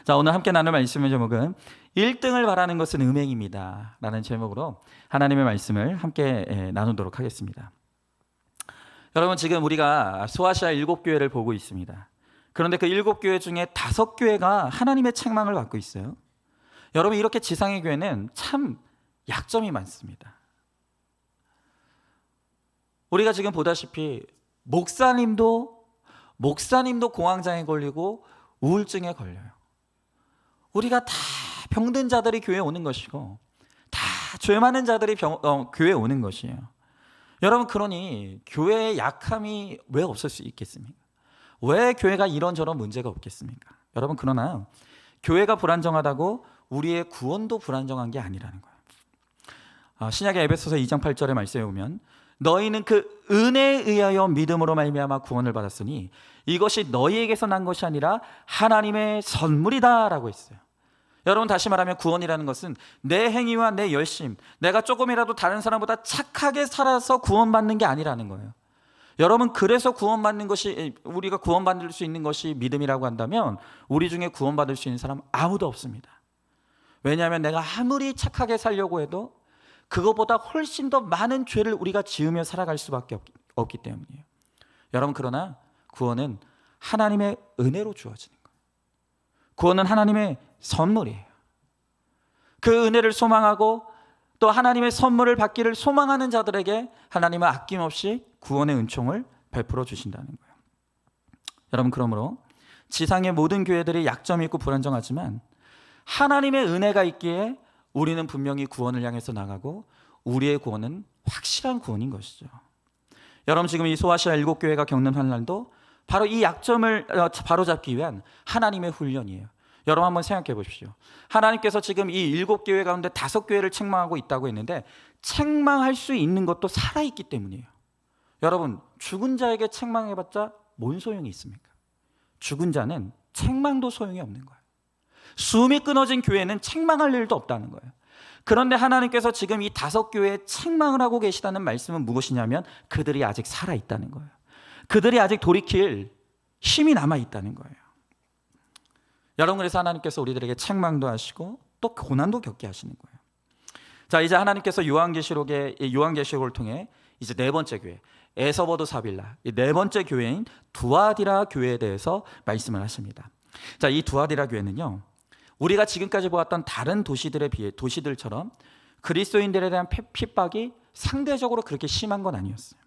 자, 오늘 함께 나눌 말씀의 제목은 1등을 바라는 것은 음행입니다 라는 제목으로 하나님의 말씀을 함께 나누도록 하겠습니다. 여러분, 지금 우리가 소아시아 7교회를 보고 있습니다. 그런데 그 7교회 중에 5교회가 하나님의 책망을 받고 있어요. 여러분, 이렇게 지상의 교회는 참 약점이 많습니다. 우리가 지금 보다시피 목사님도 공황장애 걸리고 우울증에 걸려요. 우리가 다 병든 자들이 교회에 오는 것이고 다 죄 많은 자들이 교회에 오는 것이에요. 여러분, 그러니 교회의 약함이 왜 없을 수 있겠습니까? 왜 교회가 이런저런 문제가 없겠습니까? 여러분, 그러나 교회가 불안정하다고 우리의 구원도 불안정한 게 아니라는 거예요. 신약의 에베소서 2장 8절의 말씀에 보면 너희는 그 은혜에 의하여 믿음으로 말미암아 구원을 받았으니 이것이 너희에게서 난 것이 아니라 하나님의 선물이다라고 했어요. 여러분, 다시 말하면 구원이라는 것은 내 행위와 내 열심, 내가 조금이라도 다른 사람보다 착하게 살아서 구원받는 게 아니라는 거예요. 여러분, 그래서 구원받는 것이, 우리가 구원받을 수 있는 것이 믿음이라고 한다면 우리 중에 구원받을 수 있는 사람은 아무도 없습니다. 왜냐하면 내가 아무리 착하게 살려고 해도 그것보다 훨씬 더 많은 죄를 우리가 지으며 살아갈 수밖에 없기 때문이에요. 여러분, 그러나 구원은 하나님의 은혜로 주어지는 거예요. 구원은 하나님의 선물이에요. 그 은혜를 소망하고 또 하나님의 선물을 받기를 소망하는 자들에게 하나님은 아낌없이 구원의 은총을 베풀어 주신다는 거예요. 여러분, 그러므로 지상의 모든 교회들이 약점이 있고 불안정하지만 하나님의 은혜가 있기에 우리는 분명히 구원을 향해서 나가고 우리의 구원은 확실한 구원인 것이죠. 여러분, 지금 이 소아시아 7교회가 겪는 환난도 바로 이 약점을 바로잡기 위한 하나님의 훈련이에요. 여러분, 한번 생각해 보십시오. 하나님께서 지금 이 7교회 가운데 5교회를 책망하고 있다고 했는데 책망할 수 있는 것도 살아있기 때문이에요. 여러분, 죽은 자에게 책망해봤자 뭔 소용이 있습니까? 죽은 자는 책망도 소용이 없는 거예요. 숨이 끊어진 교회는 책망할 일도 없다는 거예요. 그런데 하나님께서 지금 이 5교회에 책망을 하고 계시다는 말씀은 무엇이냐면 그들이 아직 살아있다는 거예요. 그들이 아직 돌이킬 힘이 남아있다는 거예요. 여러분, 그래서 하나님께서 우리들에게 책망도 하시고 또 고난도 겪게 하시는 거예요. 자, 이제 하나님께서 요한계시록을 통해 이제 4번째 교회, 에서버드 사빌라, 이 4번째 교회인 두아디라 교회에 대해서 말씀을 하십니다. 자, 이 두아디라 교회는요, 우리가 지금까지 보았던 다른 도시들처럼 그리스도인들에 대한 핍박이 상대적으로 그렇게 심한 건 아니었어요.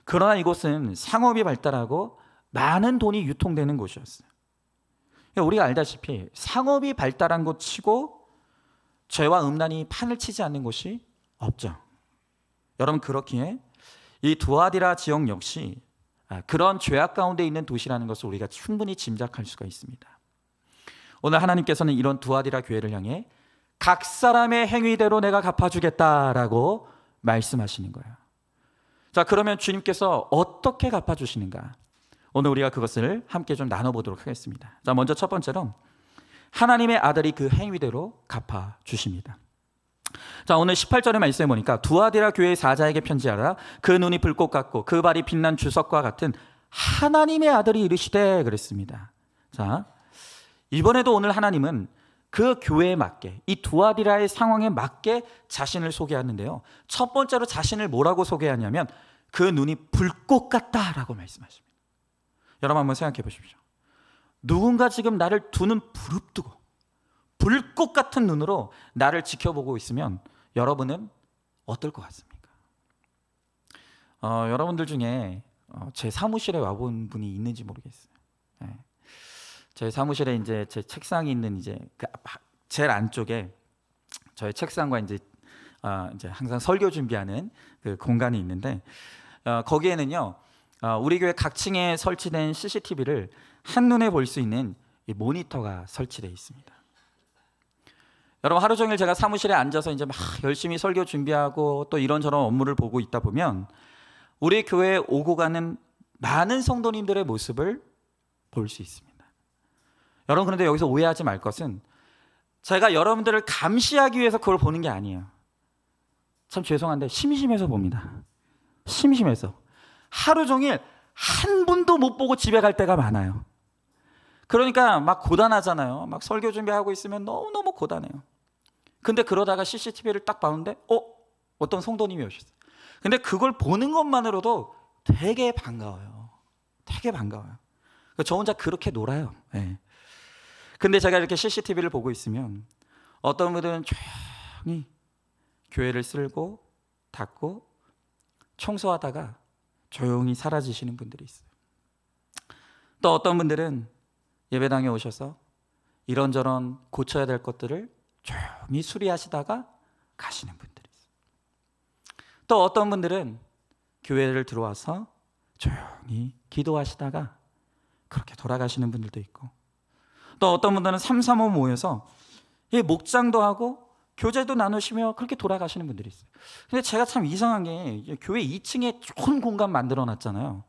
그러나 이곳은 상업이 발달하고 많은 돈이 유통되는 곳이었어요. 우리가 알다시피 상업이 발달한 곳 치고 죄와 음란이 판을 치지 않는 곳이 없죠. 여러분, 그렇기에 이 두아디라 지역 역시 그런 죄악 가운데 있는 도시라는 것을 우리가 충분히 짐작할 수가 있습니다. 오늘 하나님께서는 이런 두아디라 교회를 향해 각 사람의 행위대로 내가 갚아주겠다라고 말씀하시는 거예요. 자, 그러면 주님께서 어떻게 갚아주시는가? 오늘 우리가 그것을 함께 좀 나눠보도록 하겠습니다. 자, 먼저 첫 번째로 하나님의 아들이 그 행위대로 갚아주십니다. 자, 오늘 18절의 말씀에 보니까 두아디라 교회의 사자에게 편지하라. 그 눈이 불꽃 같고 그 발이 빛난 주석과 같은 하나님의 아들이 이르시되 그랬습니다. 자, 이번에도 오늘 하나님은 그 교회에 맞게, 이 두아디라의 상황에 맞게 자신을 소개하는데요, 첫 번째로 자신을 뭐라고 소개하냐면 그 눈이 불꽃 같다라고 말씀하십니다. 여러분, 한번 생각해 보십시오. 누군가 지금 나를 두 눈 부릅뜨고 불꽃 같은 눈으로 나를 지켜보고 있으면 여러분은 어떨 것 같습니까? 여러분들 중에 제 사무실에 와본 분이 있는지 모르겠어요. 네. 제 사무실에 이제 제 책상이 있는 이제 그 제일 안쪽에 저의 책상과 이제 항상 설교 준비하는 그 공간이 있는데 거기에는요, 우리 교회 각 층에 설치된 CCTV를 한눈에 볼 수 있는 이 모니터가 설치되어 있습니다. 여러분, 하루 종일 제가 사무실에 앉아서 이제 막 열심히 설교 준비하고 또 이런저런 업무를 보고 있다 보면 우리 교회에 오고 가는 많은 성도님들의 모습을 볼 수 있습니다. 여러분, 그런데 여기서 오해하지 말 것은 제가 여러분들을 감시하기 위해서 그걸 보는 게 아니에요. 참 죄송한데 심심해서 봅니다. 심심해서. 하루 종일 한 분도 못 보고 집에 갈 때가 많아요. 그러니까 막 고단하잖아요. 막 설교 준비하고 있으면 너무너무 고단해요. 근데 그러다가 CCTV를 딱 봤는데 어떤 성도님이 오셨어요. 근데 그걸 보는 것만으로도 되게 반가워요. 되게 반가워요. 저 혼자 그렇게 놀아요. 네. 근데 제가 이렇게 CCTV를 보고 있으면 어떤 분들은 조용히 교회를 쓸고 닫고 청소하다가 조용히 사라지시는 분들이 있어요. 또 어떤 분들은 예배당에 오셔서 이런저런 고쳐야 될 것들을 조용히 수리하시다가 가시는 분들이 있어요. 또 어떤 분들은 교회를 들어와서 조용히 기도하시다가 그렇게 돌아가시는 분들도 있고, 또 어떤 분들은 335 모여서 목장도 하고 교제도 나누시며 그렇게 돌아가시는 분들이 있어요. 근데 제가 참 이상한 게 교회 2층에 좋은 공간 만들어 놨잖아요.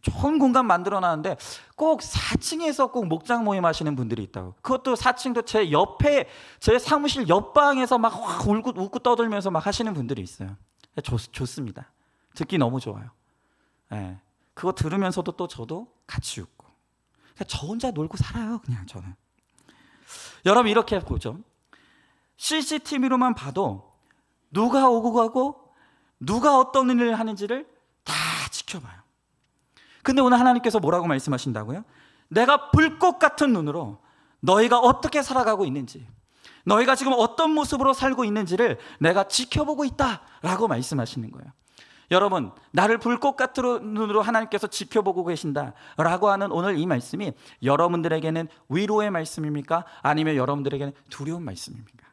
좋은 공간 만들어 놨는데 꼭 4층에서 꼭 목장 모임 하시는 분들이 있다고. 그것도 4층도 제 옆에, 제 사무실 옆방에서 막 웃고 떠들면서 막 하시는 분들이 있어요. 좋습니다. 듣기 너무 좋아요. 네. 그거 들으면서도 또 저도 같이 웃고. 그냥 저 혼자 놀고 살아요, 그냥 저는. 여러분 이렇게 보죠. CCTV로만 봐도 누가 오고 가고 누가 어떤 일을 하는지를 다 지켜봐요. 근데 오늘 하나님께서 뭐라고 말씀하신다고요? 내가 불꽃 같은 눈으로 너희가 어떻게 살아가고 있는지, 너희가 지금 어떤 모습으로 살고 있는지를 내가 지켜보고 있다라고 말씀하시는 거예요. 여러분, 나를 불꽃 같은 눈으로 하나님께서 지켜보고 계신다라고 하는 오늘 이 말씀이 여러분들에게는 위로의 말씀입니까? 아니면 여러분들에게는 두려운 말씀입니까?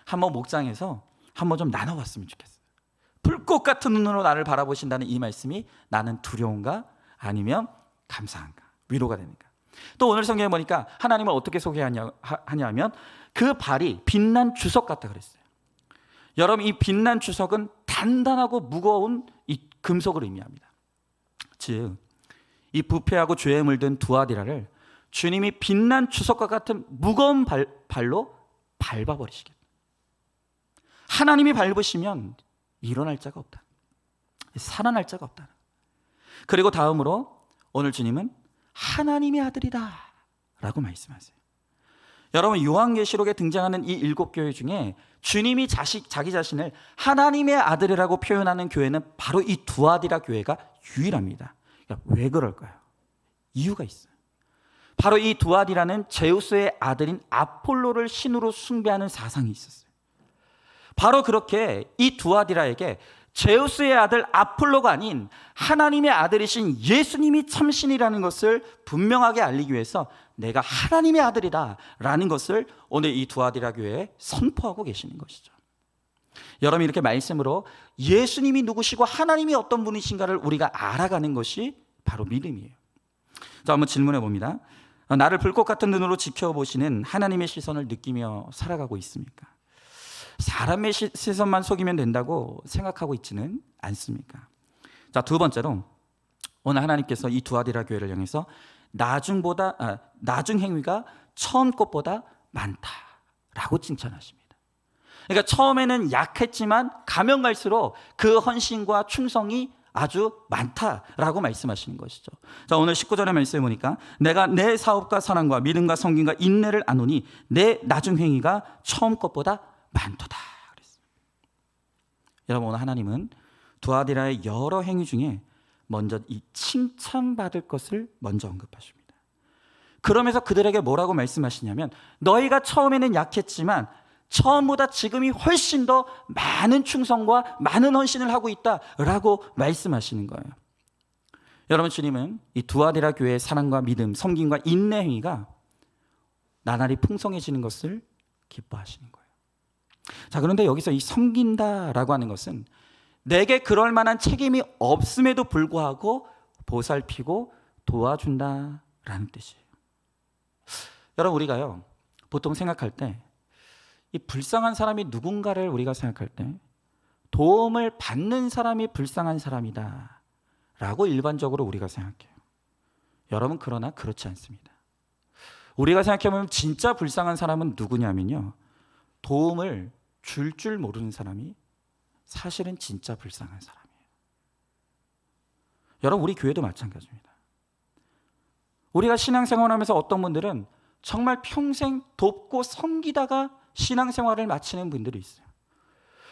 한번 목장에서 한번 좀 나눠봤으면 좋겠어요. 불꽃 같은 눈으로 나를 바라보신다는 이 말씀이 나는 두려운가? 아니면 감사한가? 위로가 되는가? 또 오늘 성경에 보니까 하나님을 어떻게 소개하냐면 그 발이 빛난 주석 같다 그랬어요. 여러분, 이 빛난 주석은 단단하고 무거운 이 금속을 의미합니다. 즉, 이 부패하고 죄에 물든 두아디라를 주님이 빛난 주석과 같은 무거운 발로 밟아버리시겠다. 하나님이 밟으시면 일어날 자가 없다. 살아날 자가 없다. 그리고 다음으로 오늘 주님은 하나님의 아들이다 라고 말씀하세요. 여러분, 요한계시록에 등장하는 이 7교회 중에 주님이 자기 자신을 하나님의 아들이라고 표현하는 교회는 바로 이 두아디라 교회가 유일합니다. 그러니까 왜 그럴까요? 이유가 있어요. 바로 이 두아디라는 제우스의 아들인 아폴로를 신으로 숭배하는 사상이 있었어요. 바로 그렇게 이 두아디라에게 제우스의 아들 아폴로가 아닌 하나님의 아들이신 예수님이 참신이라는 것을 분명하게 알리기 위해서 내가 하나님의 아들이다 라는 것을 오늘 이 두아디라 교회에 선포하고 계시는 것이죠. 여러분, 이렇게 말씀으로 예수님이 누구시고 하나님이 어떤 분이신가를 우리가 알아가는 것이 바로 믿음이에요. 자, 한번 질문해 봅니다. 나를 불꽃 같은 눈으로 지켜보시는 하나님의 시선을 느끼며 살아가고 있습니까? 사람의 시선만 속이면 된다고 생각하고 있지는 않습니까? 자, 두 번째로 오늘 하나님께서 이 두아디라 교회를 향해서 나중 행위가 처음 것보다 많다라고 칭찬하십니다. 그러니까 처음에는 약했지만 가면 갈수록 그 헌신과 충성이 아주 많다라고 말씀하시는 것이죠. 자, 오늘 19절의 말씀에 보니까 내가 내 사업과 사랑과 믿음과 성김과 인내를 아노니 내 나중 행위가 처음 것보다 많도다 그랬어요. 여러분, 오늘 하나님은 두아디라의 여러 행위 중에 먼저 이 칭찬받을 것을 먼저 언급하십니다. 그러면서 그들에게 뭐라고 말씀하시냐면 너희가 처음에는 약했지만 처음보다 지금이 훨씬 더 많은 충성과 많은 헌신을 하고 있다라고 말씀하시는 거예요. 여러분, 주님은 이 두아디라 교회의 사랑과 믿음, 섬김과 인내 행위가 나날이 풍성해지는 것을 기뻐하시는 거예요. 자, 그런데 여기서 이 섬긴다라고 하는 것은 내게 그럴 만한 책임이 없음에도 불구하고 보살피고 도와준다라는 뜻이에요. 여러분, 우리가요 보통 생각할 때 이 불쌍한 사람이 누군가를 우리가 생각할 때 도움을 받는 사람이 불쌍한 사람이다 라고 일반적으로 우리가 생각해요. 여러분, 그러나 그렇지 않습니다. 우리가 생각해보면 진짜 불쌍한 사람은 누구냐면요, 도움을 줄 모르는 사람이 사실은 진짜 불쌍한 사람이에요. 여러분, 우리 교회도 마찬가지입니다. 우리가 신앙생활하면서 어떤 분들은 정말 평생 돕고 섬기다가 신앙생활을 마치는 분들이 있어요.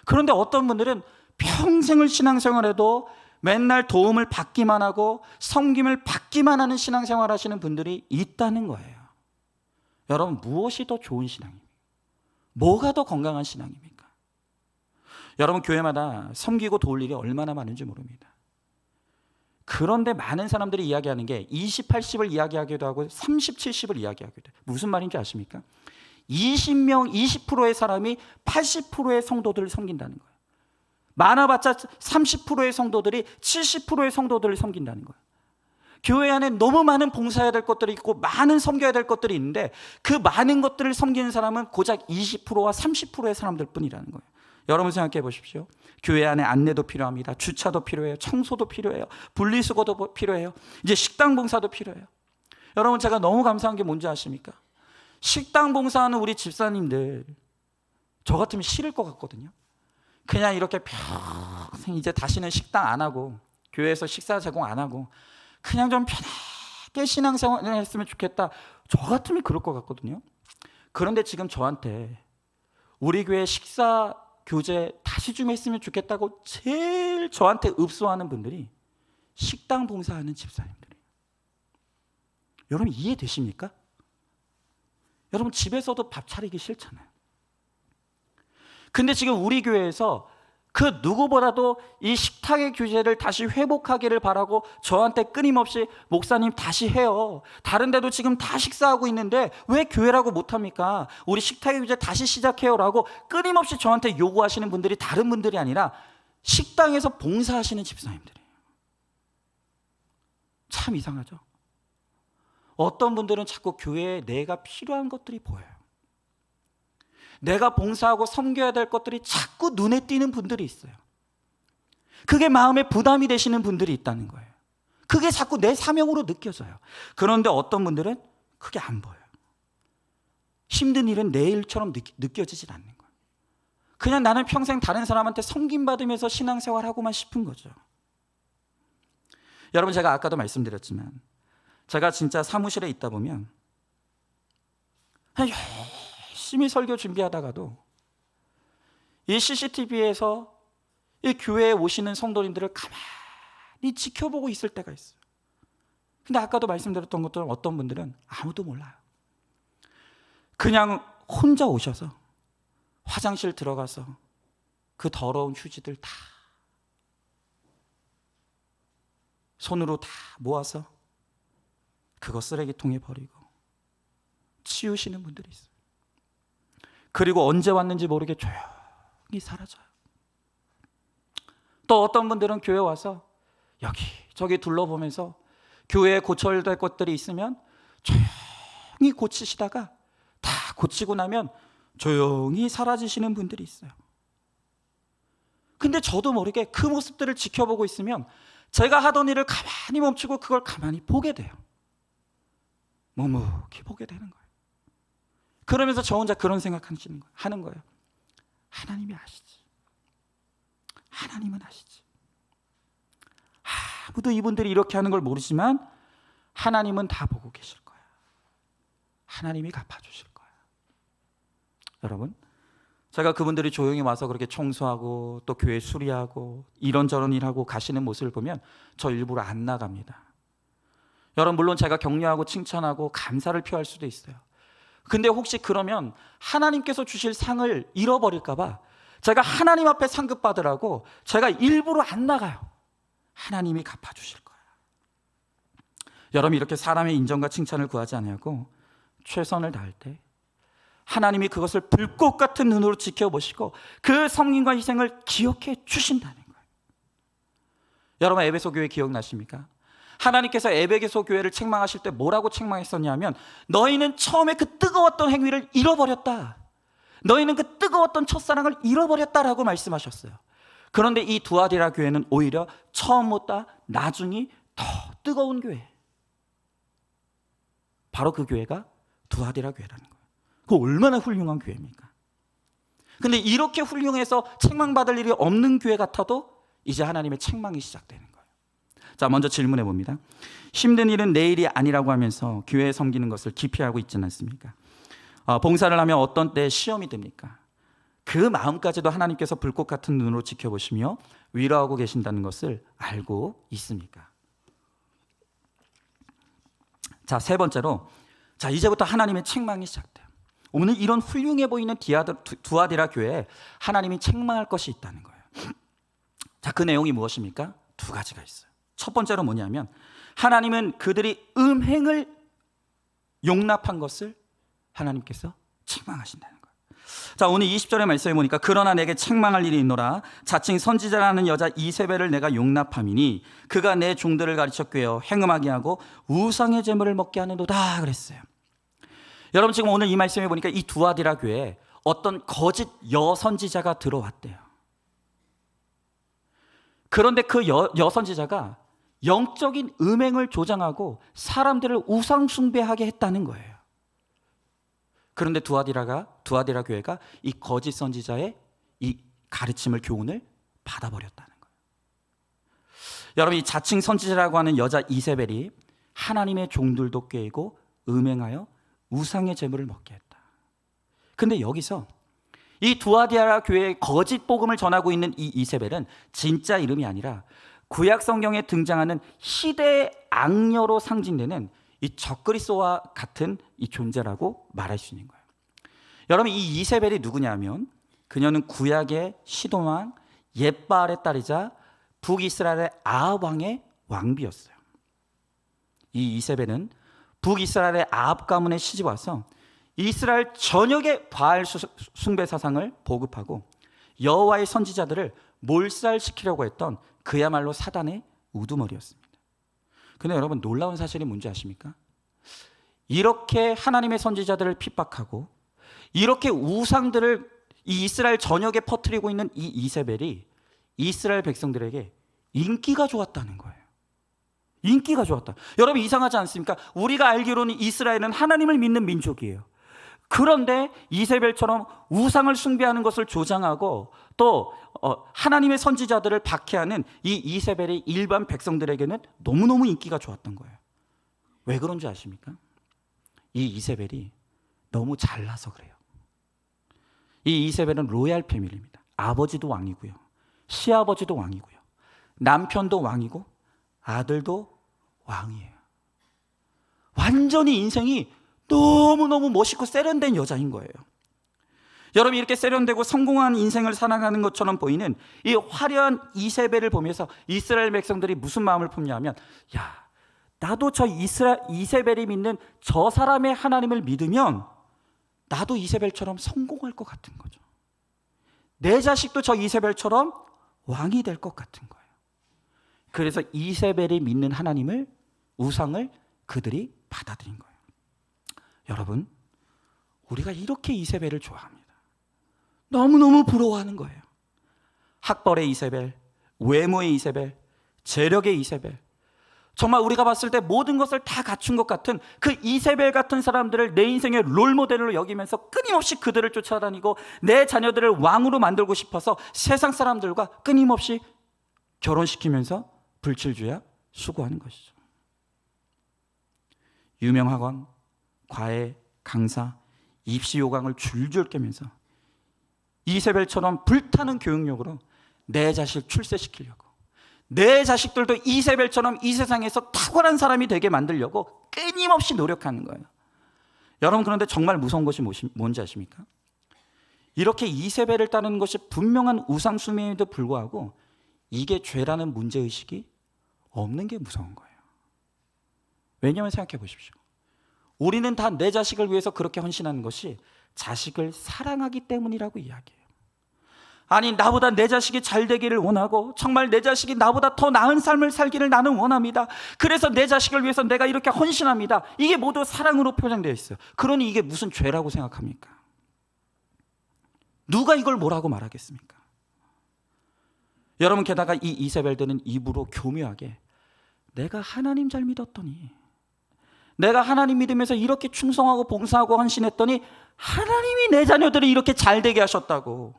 그런데 어떤 분들은 평생을 신앙생활해도 맨날 도움을 받기만 하고 섬김을 받기만 하는 신앙생활 하시는 분들이 있다는 거예요. 여러분, 무엇이 더 좋은 신앙입니까? 뭐가 더 건강한 신앙입니까? 여러분, 교회마다 섬기고 도울 일이 얼마나 많은지 모릅니다. 그런데 많은 사람들이 이야기하는 게 20, 80을 이야기하기도 하고 30, 70을 이야기하기도 해요. 무슨 말인지 아십니까? 20명, 20%의 사람이 80%의 성도들을 섬긴다는 거예요. 많아봤자 30%의 성도들이 70%의 성도들을 섬긴다는 거예요. 교회 안에 너무 많은 봉사해야 될 것들이 있고 많은 섬겨야 될 것들이 있는데 그 많은 것들을 섬기는 사람은 고작 20%와 30%의 사람들 뿐이라는 거예요. 여러분 생각해 보십시오. 교회 안에 안내도 필요합니다. 주차도 필요해요. 청소도 필요해요. 분리수거도 필요해요. 이제 식당 봉사도 필요해요. 여러분, 제가 너무 감사한 게 뭔지 아십니까? 식당 봉사하는 우리 집사님들, 저 같으면 싫을 것 같거든요. 그냥 이렇게 평생 이제 다시는 식당 안 하고 교회에서 식사 제공 안 하고 그냥 좀 편하게 신앙생활을 했으면 좋겠다. 저 같으면 그럴 것 같거든요. 그런데 지금 저한테 우리 교회 식사 교재 다시 좀 했으면 좋겠다고 제일 저한테 읍소하는 분들이 식당 봉사하는 집사님들이에요. 여러분, 이해되십니까? 여러분, 집에서도 밥 차리기 싫잖아요. 근데 지금 우리 교회에서 그 누구보다도 이 식탁의 규제를 다시 회복하기를 바라고 저한테 끊임없이 목사님 다시 해요. 다른 데도 지금 다 식사하고 있는데 왜 교회라고 못합니까? 우리 식탁의 규제 다시 시작해요 라고 끊임없이 저한테 요구하시는 분들이 다른 분들이 아니라 식당에서 봉사하시는 집사님들이에요. 참 이상하죠? 어떤 분들은 자꾸 교회에 내가 필요한 것들이 보여요. 내가 봉사하고 섬겨야 될 것들이 자꾸 눈에 띄는 분들이 있어요. 그게 마음에 부담이 되시는 분들이 있다는 거예요. 그게 자꾸 내 사명으로 느껴져요. 그런데 어떤 분들은 그게 안 보여요. 힘든 일은 내 일처럼 느껴지질 않는 거예요. 그냥 나는 평생 다른 사람한테 섬김받으면서 신앙생활하고만 싶은 거죠. 여러분, 제가 아까도 말씀드렸지만 제가 진짜 사무실에 있다 보면 열심히 설교 준비하다가도 이 CCTV에서 이 교회에 오시는 성도님들을 가만히 지켜보고 있을 때가 있어요. 근데 아까도 말씀드렸던 것처럼 어떤 분들은 아무도 몰라요. 그냥 혼자 오셔서 화장실 들어가서 그 더러운 휴지들 다 손으로 다 모아서 그거 쓰레기통에 버리고 치우시는 분들이 있어요. 그리고 언제 왔는지 모르게 조용히 사라져요. 또 어떤 분들은 교회 와서 여기저기 둘러보면서 교회에 고쳐야 될 것들이 있으면 조용히 고치시다가 다 고치고 나면 조용히 사라지시는 분들이 있어요. 근데 저도 모르게 그 모습들을 지켜보고 있으면 제가 하던 일을 가만히 멈추고 그걸 가만히 보게 돼요. 묵묵히 보게 되는 거예요. 그러면서 저 혼자 그런 하는 거예요. 하나님이 아시지. 하나님은 아시지. 아무도 이분들이 이렇게 하는 걸 모르지만 하나님은 다 보고 계실 거야. 하나님이 갚아주실 거야. 여러분, 제가 그분들이 조용히 와서 그렇게 청소하고 또 교회 수리하고 이런저런 일하고 가시는 모습을 보면 저 일부러 안 나갑니다. 여러분, 물론 제가 격려하고 칭찬하고 감사를 표할 수도 있어요. 근데 혹시 그러면 하나님께서 주실 상을 잃어버릴까 봐 제가 하나님 앞에 상급 받으라고 제가 일부러 안 나가요. 하나님이 갚아주실 거예요. 여러분, 이렇게 사람의 인정과 칭찬을 구하지 아니하고 최선을 다할 때 하나님이 그것을 불꽃 같은 눈으로 지켜보시고 그 섬김과 희생을 기억해 주신다는 거예요. 여러분, 에베소 교회 기억나십니까? 하나님께서 에베소 교회를 책망하실 때 뭐라고 책망했었냐면 너희는 처음에 그 뜨거웠던 행위를 잃어버렸다. 너희는 그 뜨거웠던 첫사랑을 잃어버렸다라고 말씀하셨어요. 그런데 이 두아디라 교회는 오히려 처음보다 나중이 더 뜨거운 교회, 바로 그 교회가 두아디라 교회라는 거예요. 그 얼마나 훌륭한 교회입니까? 근데 이렇게 훌륭해서 책망받을 일이 없는 교회 같아도 이제 하나님의 책망이 시작되는 거예요. 자, 먼저 질문해 봅니다. 힘든 일은 내 일이 아니라고 하면서 교회 섬기는 것을 기피하고 있지는 않습니까? 봉사를 하면 어떤 때 시험이 듭니까? 그 마음까지도 하나님께서 불꽃 같은 눈으로 지켜보시며 위로하고 계신다는 것을 알고 있습니까? 자, 세 번째로, 자, 이제부터 하나님의 책망이 시작돼요. 오늘 이런 훌륭해 보이는 두아디라 교회에 하나님이 책망할 것이 있다는 거예요. 자, 그 내용이 무엇입니까? 두 가지가 있어요. 첫 번째로 뭐냐면 하나님은 그들이 음행을 용납한 것을 하나님께서 책망하신다는 거예요. 자, 오늘 20절의 말씀에 보니까 그러나 내게 책망할 일이 있노라. 자칭 선지자라는 여자 이세벨을 내가 용납함이니 그가 내 종들을 가르쳐 꾀어 행음하게 하고 우상의 제물을 먹게 하는도다 그랬어요. 여러분, 지금 오늘 이 말씀에 보니까 이 두아디라 교회에 어떤 거짓 여선지자가 들어왔대요. 그런데 그 여선지자가 영적인 음행을 조장하고 사람들을 우상 숭배하게 했다는 거예요. 그런데 두아디라 교회가 이 거짓 선지자의 이 가르침을, 교훈을 받아버렸다는 거예요. 여러분, 이 자칭 선지자라고 하는 여자 이세벨이 하나님의 종들도 꾀고 음행하여 우상의 제물을 먹게 했다. 근데 여기서 이 두아디라 교회의 거짓 복음을 전하고 있는 이 이세벨은 진짜 이름이 아니라 구약 성경에 등장하는 시대의 악녀로 상징되는 이 적그리스도와 같은 이 존재라고 말할 수 있는 거예요. 여러분, 이 이세벨이 누구냐면 그녀는 구약의 시돈왕 옙바알의 딸이자 북이스라엘의 아합 왕의 왕비였어요. 이 이세벨은 북이스라엘의 아합 가문에 시집 와서 이스라엘 전역의 바알 숭배 사상을 보급하고 여호와의 선지자들을 몰살시키려고 했던 그야말로 사단의 우두머리였습니다. 그런데 여러분, 놀라운 사실이 뭔지 아십니까? 이렇게 하나님의 선지자들을 핍박하고 이렇게 우상들을 이 이스라엘 전역에 퍼뜨리고 있는 이 이세벨이 이스라엘 백성들에게 인기가 좋았다는 거예요. 인기가 좋았다. 여러분, 이상하지 않습니까? 우리가 알기로는 이스라엘은 하나님을 믿는 민족이에요. 그런데 이세벨처럼 우상을 숭배하는 것을 조장하고 또 하나님의 선지자들을 박해하는 이 이세벨이 일반 백성들에게는 너무너무 인기가 좋았던 거예요. 왜 그런지 아십니까? 이 이세벨이 너무 잘나서 그래요. 이 이세벨은 로얄 패밀리입니다. 아버지도 왕이고요, 시아버지도 왕이고요, 남편도 왕이고 아들도 왕이에요. 완전히 인생이 너무너무 멋있고 세련된 여자인 거예요. 여러분, 이렇게 세련되고 성공한 인생을 살아가는 것처럼 보이는 이 화려한 이세벨을 보면서 이스라엘 백성들이 무슨 마음을 품냐면, 야, 나도 저 이세벨이 믿는 저 사람의 하나님을 믿으면 나도 이세벨처럼 성공할 것 같은 거죠. 내 자식도 저 이세벨처럼 왕이 될 것 같은 거예요. 그래서 이세벨이 믿는 하나님을, 우상을 그들이 받아들인 거예요. 여러분, 우리가 이렇게 이세벨을 좋아합니다. 너무너무 부러워하는 거예요. 학벌의 이세벨, 외모의 이세벨, 재력의 이세벨, 정말 우리가 봤을 때 모든 것을 다 갖춘 것 같은 그 이세벨 같은 사람들을 내 인생의 롤모델로 여기면서 끊임없이 그들을 쫓아다니고 내 자녀들을 왕으로 만들고 싶어서 세상 사람들과 끊임없이 결혼시키면서 불칠주야 수고하는 것이죠. 유명 학원, 과외, 강사, 입시 요강을 줄줄 깨면서 이세벨처럼 불타는 교육력으로 내 자식 출세시키려고, 내 자식들도 이세벨처럼 이 세상에서 탁월한 사람이 되게 만들려고 끊임없이 노력하는 거예요. 여러분, 그런데 정말 무서운 것이 뭔지 아십니까? 이렇게 이세벨을 따르는 것이 분명한 우상숭배임에도 불구하고 이게 죄라는 문제의식이 없는 게 무서운 거예요. 왜냐하면 생각해 보십시오. 우리는 다 내 자식을 위해서 그렇게 헌신하는 것이 자식을 사랑하기 때문이라고 이야기해요. 아니, 나보다 내 자식이 잘 되기를 원하고 정말 내 자식이 나보다 더 나은 삶을 살기를 나는 원합니다. 그래서 내 자식을 위해서 내가 이렇게 헌신합니다. 이게 모두 사랑으로 표현되어 있어요. 그러니 이게 무슨 죄라고 생각합니까? 누가 이걸 뭐라고 말하겠습니까? 여러분, 게다가 이 이세벨들은 입으로 교묘하게 내가 하나님 잘 믿었더니, 내가 하나님 믿으면서 이렇게 충성하고 봉사하고 헌신했더니 하나님이 내 자녀들을 이렇게 잘 되게 하셨다고,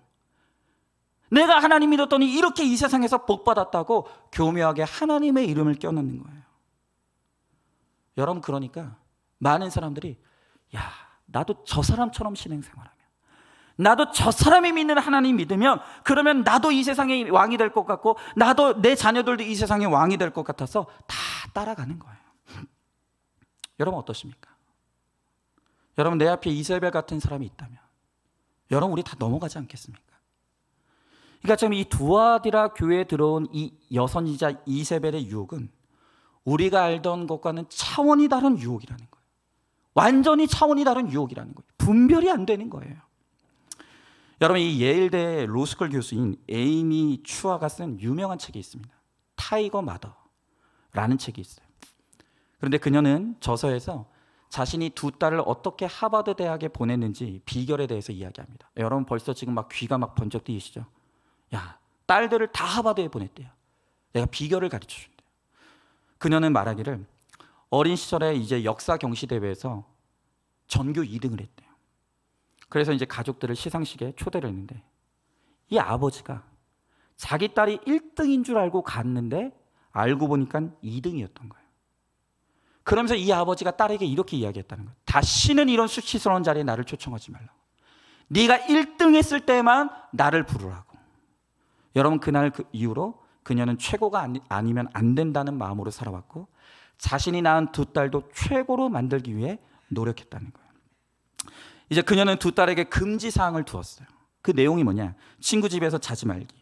내가 하나님 믿었더니 이렇게 이 세상에서 복 받았다고 교묘하게 하나님의 이름을 껴넣는 거예요. 여러분, 그러니까 많은 사람들이 야, 나도 저 사람처럼 신앙생활하면, 나도 저 사람이 믿는 하나님 믿으면 그러면 나도 이 세상의 왕이 될 것 같고 나도 내 자녀들도 이 세상의 왕이 될 것 같아서 다 따라가는 거예요. 여러분 어떠십니까? 여러분, 내 앞에 이세벨 같은 사람이 있다면 여러분, 우리 다 넘어가지 않겠습니까? 그러니까 지금 이 두아디라 교회에 들어온 이 여선이자 이세벨의 유혹은 우리가 알던 것과는 차원이 다른 유혹이라는 거예요. 완전히 차원이 다른 유혹이라는 거예요. 분별이 안 되는 거예요. 여러분, 이 예일대 로스쿨 교수인 에이미 추아가 쓴 유명한 책이 있습니다. 타이거 마더라는 책이 있어요. 그런데 그녀는 저서에서 자신이 두 딸을 어떻게 하버드 대학에 보냈는지 비결에 대해서 이야기합니다. 여러분, 벌써 지금 막 귀가 막 번쩍 뜨이시죠? 야, 딸들을 다 하버드에 보냈대요. 내가 비결을 가르쳐 준대요. 그녀는 말하기를 어린 시절에 이제 역사 경시 대회에서 전교 2등을 했대요. 그래서 이제 가족들을 시상식에 초대를 했는데 이 아버지가 자기 딸이 1등인 줄 알고 갔는데 알고 보니까 2등이었던 거예요. 그러면서 이 아버지가 딸에게 이렇게 이야기했다는 거예요. 다시는 이런 수치스러운 자리에 나를 초청하지 말라고. 네가 1등 했을 때만 나를 부르라고. 여러분, 그날 그 이후로 그녀는 최고가 아니면 안 된다는 마음으로 살아왔고 자신이 낳은 두 딸도 최고로 만들기 위해 노력했다는 거예요. 이제 그녀는 두 딸에게 금지사항을 두었어요. 그 내용이 뭐냐? 친구 집에서 자지 말기,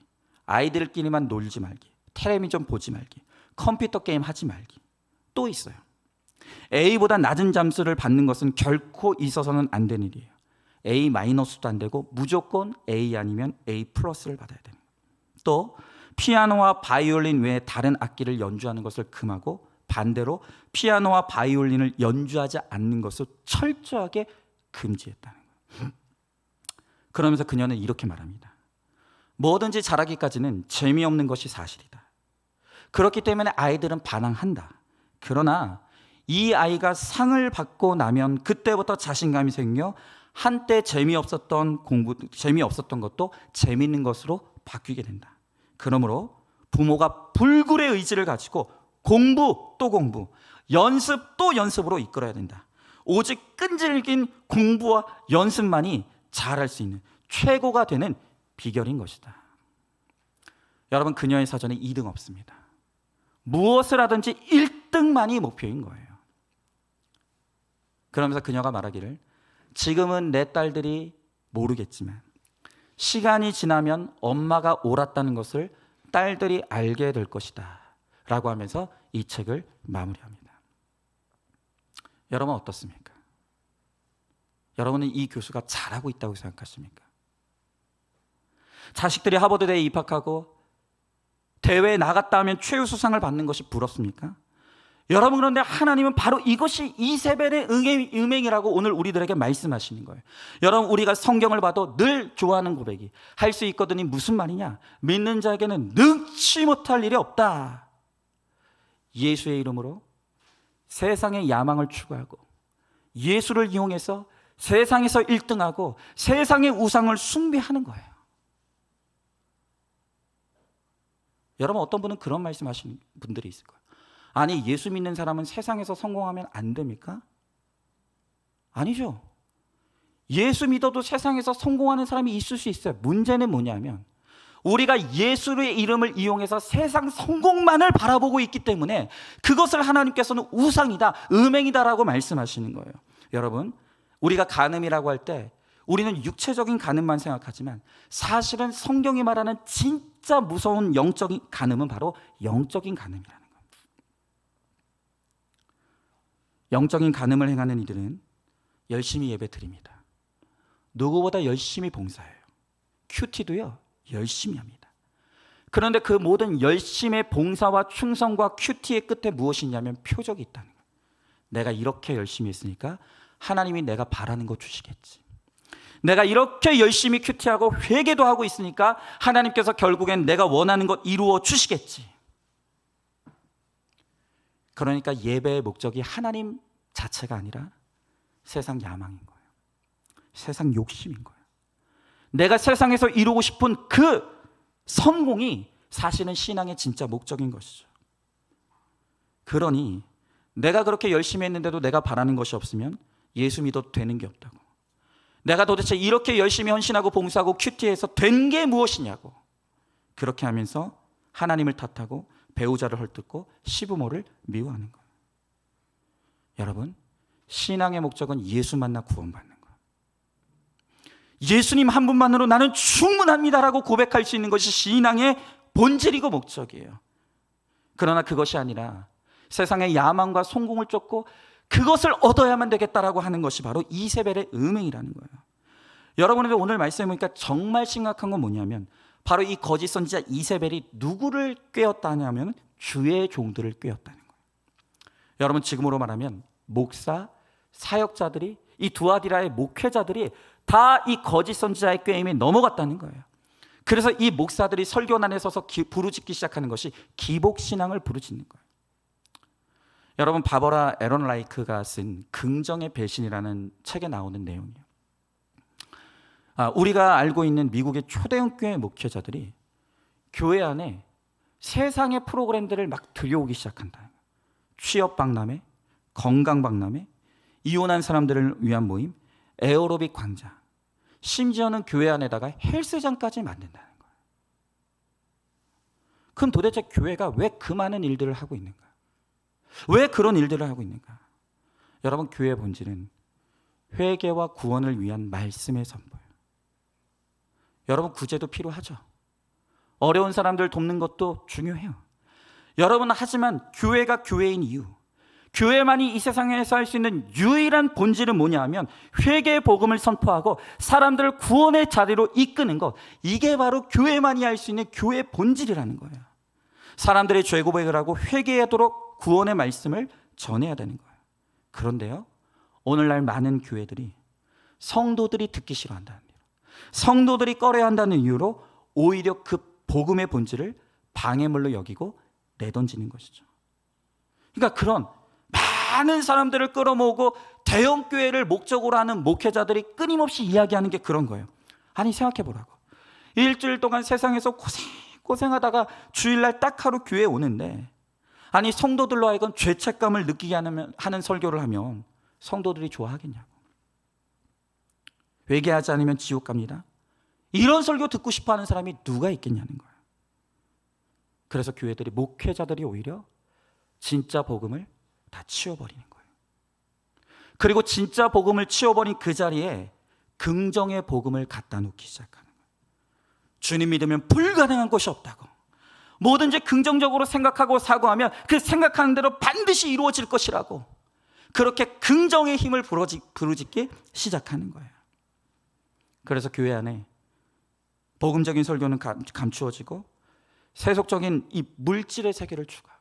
아이들끼리만 놀지 말기, 텔레비전 보지 말기, 컴퓨터 게임 하지 말기. 또 있어요. A보다 낮은 점수를 받는 것은 결코 있어서는 안 되는 일이에요. A 마이너스도 안 되고 무조건 A 아니면 A 플러스를 받아야 되는 거예요. 또 피아노와 바이올린 외에 다른 악기를 연주하는 것을 금하고 반대로 피아노와 바이올린을 연주하지 않는 것을 철저하게 금지했다는 거예요. 그러면서 그녀는 이렇게 말합니다. 뭐든지 잘하기까지는 재미없는 것이 사실이다. 그렇기 때문에 아이들은 반항한다. 그러나 이 아이가 상을 받고 나면 그때부터 자신감이 생겨 한때 재미없었던 것도 재미있는 것으로 바뀌게 된다. 그러므로 부모가 불굴의 의지를 가지고 공부 또 공부, 연습 또 연습으로 이끌어야 된다. 오직 끈질긴 공부와 연습만이 잘할 수 있는 최고가 되는 비결인 것이다. 여러분, 그녀의 사전에 2등 없습니다. 무엇을 하든지 1등만이 목표인 거예요. 그러면서 그녀가 말하기를 지금은 내 딸들이 모르겠지만 시간이 지나면 엄마가 옳았다는 것을 딸들이 알게 될 것이다 라고 하면서 이 책을 마무리합니다. 여러분 어떻습니까? 여러분은 이 교수가 잘하고 있다고 생각하십니까? 자식들이 하버드대에 입학하고 대회에 나갔다 하면 최우수상을 받는 것이 부럽습니까? 여러분, 그런데 하나님은 바로 이것이 이세벨의 음행이라고 오늘 우리들에게 말씀하시는 거예요. 여러분, 우리가 성경을 봐도 늘 좋아하는 고백이 할 수 있거든이 무슨 말이냐? 믿는 자에게는 능치 못할 일이 없다. 예수의 이름으로 세상의 야망을 추구하고 예수를 이용해서 세상에서 1등하고 세상의 우상을 숭배하는 거예요. 여러분, 어떤 분은 그런 말씀하시는 분들이 있을 거예요. 아니, 예수 믿는 사람은 세상에서 성공하면 안 됩니까? 아니죠. 예수 믿어도 세상에서 성공하는 사람이 있을 수 있어요. 문제는 뭐냐면 우리가 예수의 이름을 이용해서 세상 성공만을 바라보고 있기 때문에 그것을 하나님께서는 우상이다, 음행이다라고 말씀하시는 거예요. 여러분, 우리가 간음이라고 할 때 우리는 육체적인 간음만 생각하지만 사실은 성경이 말하는 진짜 무서운 영적인 간음은 바로 영적인 간음이라는 거예요. 영적인 간음을 행하는 이들은 열심히 예배 드립니다. 누구보다 열심히 봉사해요. 큐티도요, 열심히 합니다. 그런데 그 모든 열심의 봉사와 충성과 큐티의 끝에 무엇이 있냐면 표적이 있다는 거예요. 내가 이렇게 열심히 했으니까 하나님이 내가 바라는 거 주시겠지. 내가 이렇게 열심히 큐티하고 회개도 하고 있으니까 하나님께서 결국엔 내가 원하는 것 이루어 주시겠지. 그러니까 예배의 목적이 하나님 자체가 아니라 세상 야망인 거예요. 세상 욕심인 거예요. 내가 세상에서 이루고 싶은 그 성공이 사실은 신앙의 진짜 목적인 것이죠. 그러니 내가 그렇게 열심히 했는데도 내가 바라는 것이 없으면 예수 믿어도 되는 게 없다고. 내가 도대체 이렇게 열심히 헌신하고 봉사하고 큐티해서 된 게 무엇이냐고. 그렇게 하면서 하나님을 탓하고 배우자를 헐뜯고 시부모를 미워하는 거예요. 여러분, 신앙의 목적은 예수 만나 구원받는 거예요. 예수님 한 분만으로 나는 충분합니다라고 고백할 수 있는 것이 신앙의 본질이고 목적이에요. 그러나 그것이 아니라 세상의 야망과 성공을 쫓고 그것을 얻어야만 되겠다라고 하는 것이 바로 이세벨의 음행이라는 거예요. 여러분들 오늘 말씀해 보니까 정말 심각한 건 뭐냐면 바로 이 거짓 선지자 이세벨이 누구를 꾀었다 하냐면 주의 종들을 꾀었다는 거예요. 여러분, 지금으로 말하면 목사, 사역자들이, 이 두아디라의 목회자들이 다 이 거짓 선지자의 꾀임에 넘어갔다는 거예요. 그래서 이 목사들이 설교난에 서서 부르짖기 시작하는 것이 기복신앙을 부르짖는 거예요. 여러분, 바버라 에런 라이크가 쓴 긍정의 배신이라는 책에 나오는 내용이에요. 우리가 알고 있는 미국의 초대형 교회 목회자들이 교회 안에 세상의 프로그램들을 막 들여오기 시작한다. 취업 박람회, 건강 박람회, 이혼한 사람들을 위한 모임, 에어로빅 광장, 심지어는 교회 안에다가 헬스장까지 만든다는 거예요. 그럼 도대체 교회가 왜 그 많은 일들을 하고 있는가? 왜 그런 일들을 하고 있는가? 여러분, 교회의 본질은 회개와 구원을 위한 말씀의 선포예요. 여러분, 구제도 필요하죠. 어려운 사람들 돕는 것도 중요해요. 여러분, 하지만 교회가 교회인 이유, 교회만이 이 세상에서 할 수 있는 유일한 본질은 뭐냐 하면 회개의 복음을 선포하고 사람들을 구원의 자리로 이끄는 것, 이게 바로 교회만이 할 수 있는 교회의 본질이라는 거예요. 사람들의 죄 고백을 하고 회개하도록 구원의 말씀을 전해야 되는 거예요. 그런데요, 오늘날 많은 교회들이 성도들이 듣기 싫어한다는 이유, 성도들이 꺼려야 한다는 이유로 오히려 그 복음의 본질을 방해물로 여기고 내던지는 것이죠. 그러니까 그런 많은 사람들을 끌어모으고 대형 교회를 목적으로 하는 목회자들이 끊임없이 이야기하는 게 그런 거예요. 아니, 생각해 보라고. 일주일 동안 세상에서 고생하다가 주일날 딱 하루 교회에 오는데, 아니 성도들로 하여금 죄책감을 느끼게 하는 설교를 하면 성도들이 좋아하겠냐고. 회개하지 않으면 지옥 갑니다. 이런 설교 듣고 싶어하는 사람이 누가 있겠냐는 거예요. 그래서 교회들이, 목회자들이 오히려 진짜 복음을 다 치워버리는 거예요. 그리고 진짜 복음을 치워버린 그 자리에 긍정의 복음을 갖다 놓기 시작하는 거예요. 주님 믿으면 불가능한 것이 없다고, 뭐든지 긍정적으로 생각하고 사고하면 그 생각하는 대로 반드시 이루어질 것이라고, 그렇게 긍정의 힘을 부르짖기 시작하는 거예요. 그래서 교회 안에 복음적인 설교는 감추어지고 세속적인 이 물질의 세계를 추구하고,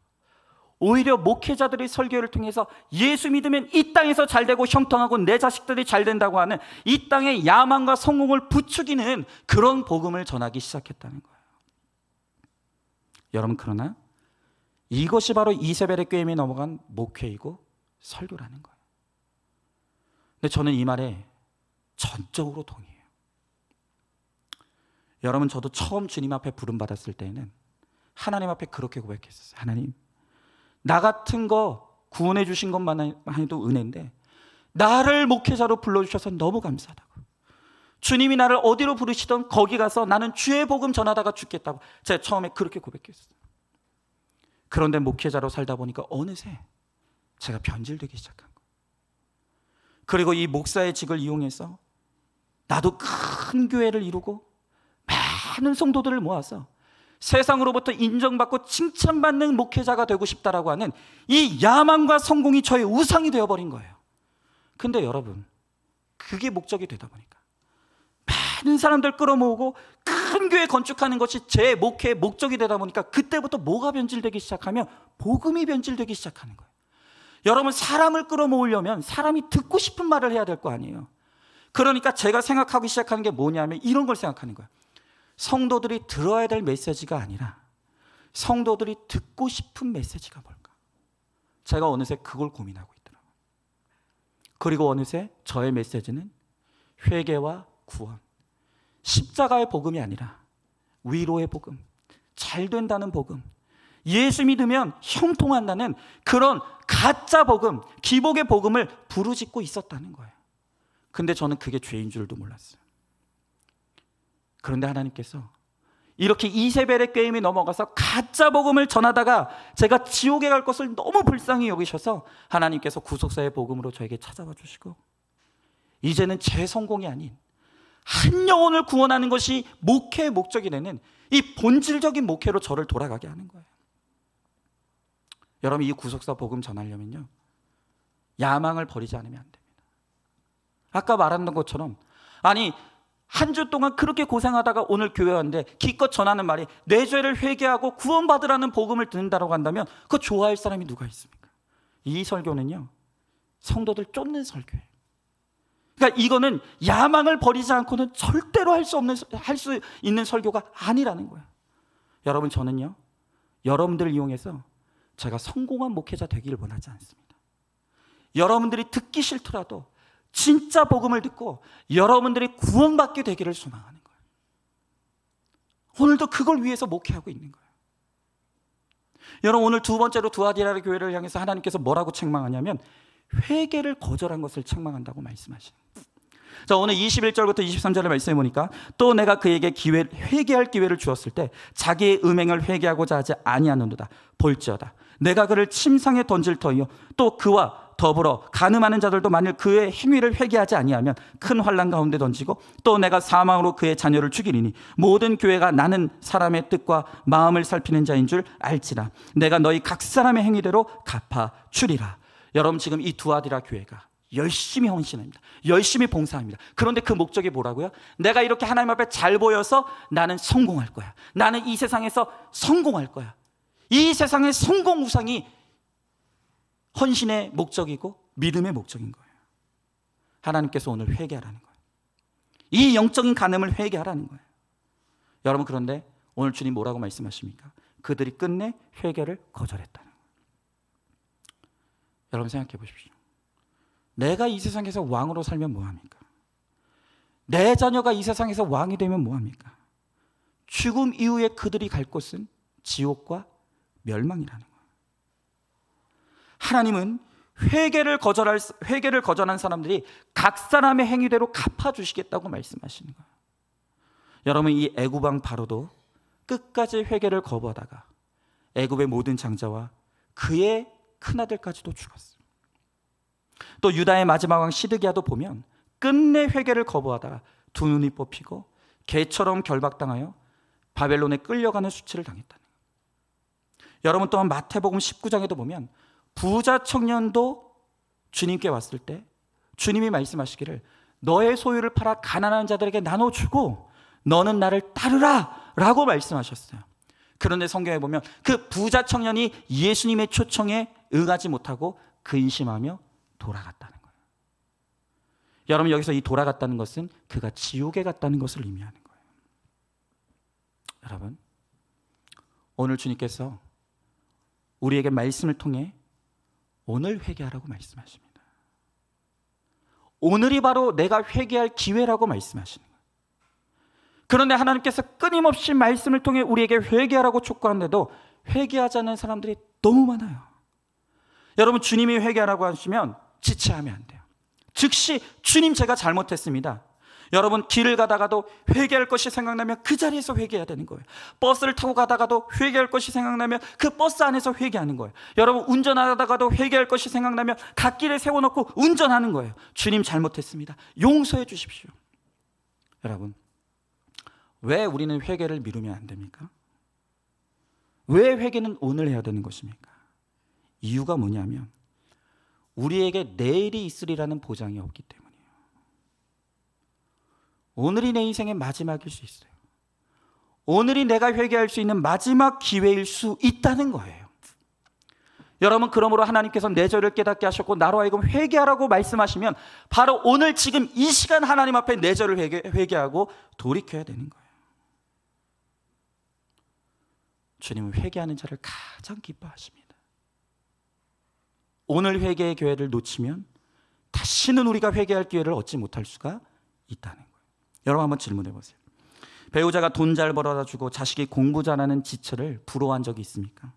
오히려 목회자들의 설교를 통해서 예수 믿으면 이 땅에서 잘 되고 형통하고 내 자식들이 잘 된다고 하는 이 땅의 야망과 성공을 부추기는 그런 복음을 전하기 시작했다는 거예요. 여러분, 그러나 이것이 바로 이세벨의 꾀임에 넘어간 목회이고 설교라는 거예요. 근데 저는 이 말에 전적으로 동의해요. 여러분, 저도 처음 주님 앞에 부름받았을 때는 하나님 앞에 그렇게 고백했었어요. 하나님, 나 같은 거 구원해 주신 것만 해도 은혜인데 나를 목회자로 불러주셔서 너무 감사하다고. 주님이 나를 어디로 부르시던 거기 가서 나는 주의 복음 전하다가 죽겠다고 제가 처음에 그렇게 고백했어요. 그런데 목회자로 살다 보니까 어느새 제가 변질되기 시작한 거예요. 그리고 이 목사의 직을 이용해서 나도 큰 교회를 이루고 많은 성도들을 모아서 세상으로부터 인정받고 칭찬받는 목회자가 되고 싶다라고 하는 이 야망과 성공이 저의 우상이 되어버린 거예요. 근데 여러분, 그게 목적이 되다 보니까 많은 사람들 끌어모으고 큰 교회 건축하는 것이 제 목회의 목적이 되다 보니까 그때부터 뭐가 변질되기 시작하면 복음이 변질되기 시작하는 거예요. 여러분, 사람을 끌어모으려면 사람이 듣고 싶은 말을 해야 될 거 아니에요. 그러니까 제가 생각하기 시작하는 게 뭐냐면 이런 걸 생각하는 거예요. 성도들이 들어야 될 메시지가 아니라 성도들이 듣고 싶은 메시지가 뭘까? 제가 어느새 그걸 고민하고 있더라고요. 그리고 어느새 저의 메시지는 회개와 구원, 십자가의 복음이 아니라 위로의 복음, 잘 된다는 복음, 예수 믿으면 형통한다는 그런 가짜 복음, 기복의 복음을 부르짖고 있었다는 거예요. 근데 저는 그게 죄인 줄도 몰랐어요. 그런데 하나님께서 이렇게 이세벨의 게임에 넘어가서 가짜 복음을 전하다가 제가 지옥에 갈 것을 너무 불쌍히 여기셔서 하나님께서 구속사의 복음으로 저에게 찾아와 주시고, 이제는 제 성공이 아닌 한 영혼을 구원하는 것이 목회의 목적이 되는 이 본질적인 목회로 저를 돌아가게 하는 거예요. 여러분, 이 구속사 복음 전하려면요, 야망을 버리지 않으면 안 됩니다. 아까 말했던 것처럼, 아니 한 주 동안 그렇게 고생하다가 오늘 교회 왔는데 기껏 전하는 말이 내 죄를 회개하고 구원받으라는 복음을 듣는다고 한다면 그거 좋아할 사람이 누가 있습니까? 이 설교는요, 성도들 쫓는 설교예요. 그러니까 이거는 야망을 버리지 않고는 절대로 할 수 있는 설교가 아니라는 거예요. 여러분, 저는요, 여러분들을 이용해서 제가 성공한 목회자 되기를 원하지 않습니다. 여러분들이 듣기 싫더라도 진짜 복음을 듣고 여러분들이 구원받게 되기를 소망하는 거예요. 오늘도 그걸 위해서 목회하고 있는 거예요. 여러분, 오늘 두 번째로 두아디라 교회를 향해서 하나님께서 뭐라고 책망하냐면 회개를 거절한 것을 책망한다고 말씀하시는 거예요. 자, 오늘 21절부터 23절의 말씀해 보니까 또 내가 그에게 회개할 기회를 주었을 때 자기의 음행을 회개하고자 하지 아니하는도다. 볼지어다 내가 그를 침상에 던질 터이요 또 그와 더불어 간음하는 자들도 만일 그의 행위를 회개하지 아니하면 큰 환난 가운데 던지고 또 내가 사망으로 그의 자녀를 죽이리니 모든 교회가 나는 사람의 뜻과 마음을 살피는 자인 줄 알지라. 내가 너희 각 사람의 행위대로 갚아 주리라. 여러분, 지금 이 두아디라 교회가 열심히 헌신합니다. 열심히 봉사합니다. 그런데 그 목적이 뭐라고요? 내가 이렇게 하나님 앞에 잘 보여서 나는 성공할 거야. 나는 이 세상에서 성공할 거야. 이 세상의 성공 우상이 헌신의 목적이고 믿음의 목적인 거예요. 하나님께서 오늘 회개하라는 거예요. 이 영적인 간음을 회개하라는 거예요. 여러분, 그런데 오늘 주님 뭐라고 말씀하십니까? 그들이 끝내 회개를 거절했다는 거예요. 여러분, 생각해 보십시오. 내가 이 세상에서 왕으로 살면 뭐합니까? 내 자녀가 이 세상에서 왕이 되면 뭐합니까? 죽음 이후에 그들이 갈 곳은 지옥과 멸망이라는 거예요. 하나님은 회개를 거절한 사람들이 각 사람의 행위대로 갚아주시겠다고 말씀하시는 거예요. 여러분, 이 애굽 왕 바로도 끝까지 회개를 거부하다가 애굽의 모든 장자와 그의 큰아들까지도 죽었어요. 또 유다의 마지막 왕 시드기야도 보면 끝내 회개를 거부하다가 두 눈이 뽑히고 개처럼 결박당하여 바벨론에 끌려가는 수치를 당했다는 거예요. 여러분, 또한 마태복음 19장에도 보면 부자 청년도 주님께 왔을 때 주님이 말씀하시기를 너의 소유를 팔아 가난한 자들에게 나눠주고 너는 나를 따르라 라고 말씀하셨어요. 그런데 성경에 보면 그 부자 청년이 예수님의 초청에 응하지 못하고 근심하며 돌아갔다는 거예요. 여러분, 여기서 이 돌아갔다는 것은 그가 지옥에 갔다는 것을 의미하는 거예요. 여러분, 오늘 주님께서 우리에게 말씀을 통해 오늘 회개하라고 말씀하십니다. 오늘이 바로 내가 회개할 기회라고 말씀하시는 거예요. 그런데 하나님께서 끊임없이 말씀을 통해 우리에게 회개하라고 촉구하는데도 회개하지 않는 사람들이 너무 많아요. 여러분, 주님이 회개하라고 하시면 지체하면 안 돼요. 즉시 주님, 제가 잘못했습니다. 여러분, 길을 가다가도 회개할 것이 생각나면 그 자리에서 회개해야 되는 거예요. 버스를 타고 가다가도 회개할 것이 생각나면 그 버스 안에서 회개하는 거예요. 여러분, 운전하다가도 회개할 것이 생각나면 갓길에 세워놓고 운전하는 거예요. 주님, 잘못했습니다. 용서해 주십시오. 여러분, 왜 우리는 회개를 미루면 안 됩니까? 왜 회개는 오늘 해야 되는 것입니까? 이유가 뭐냐면 우리에게 내일이 있으리라는 보장이 없기 때문이에요. 오늘이 내 인생의 마지막일 수 있어요. 오늘이 내가 회개할 수 있는 마지막 기회일 수 있다는 거예요. 여러분, 그러므로 하나님께서 내 죄를 깨닫게 하셨고 나로 하여금 회개하라고 말씀하시면 바로 오늘 지금 이 시간 하나님 앞에 내 죄를 회개하고 돌이켜야 되는 거예요. 주님은 회개하는 자를 가장 기뻐하십니다. 오늘 회개의 기회를 놓치면 다시는 우리가 회개할 기회를 얻지 못할 수가 있다는 거예요. 여러분, 한번 질문해 보세요. 배우자가 돈 잘 벌어다 주고 자식이 공부 잘하는 지처를 부러워한 적이 있습니까?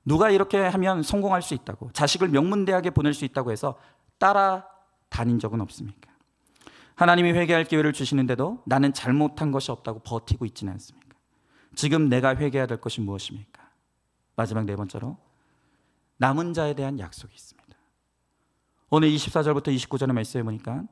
누가 이렇게 하면 성공할 수 있다고, 자식을 명문대학에 보낼 수 있다고 해서 따라 다닌 적은 없습니까? 하나님이 회개할 기회를 주시는데도 나는 잘못한 것이 없다고 버티고 있지는 않습니까? 지금 내가 회개해야 될 것이 무엇입니까? 마지막 네 번째로 남은 자에 대한 약속이 있습니다. 오늘 24절부터 29절의 말씀에 보니까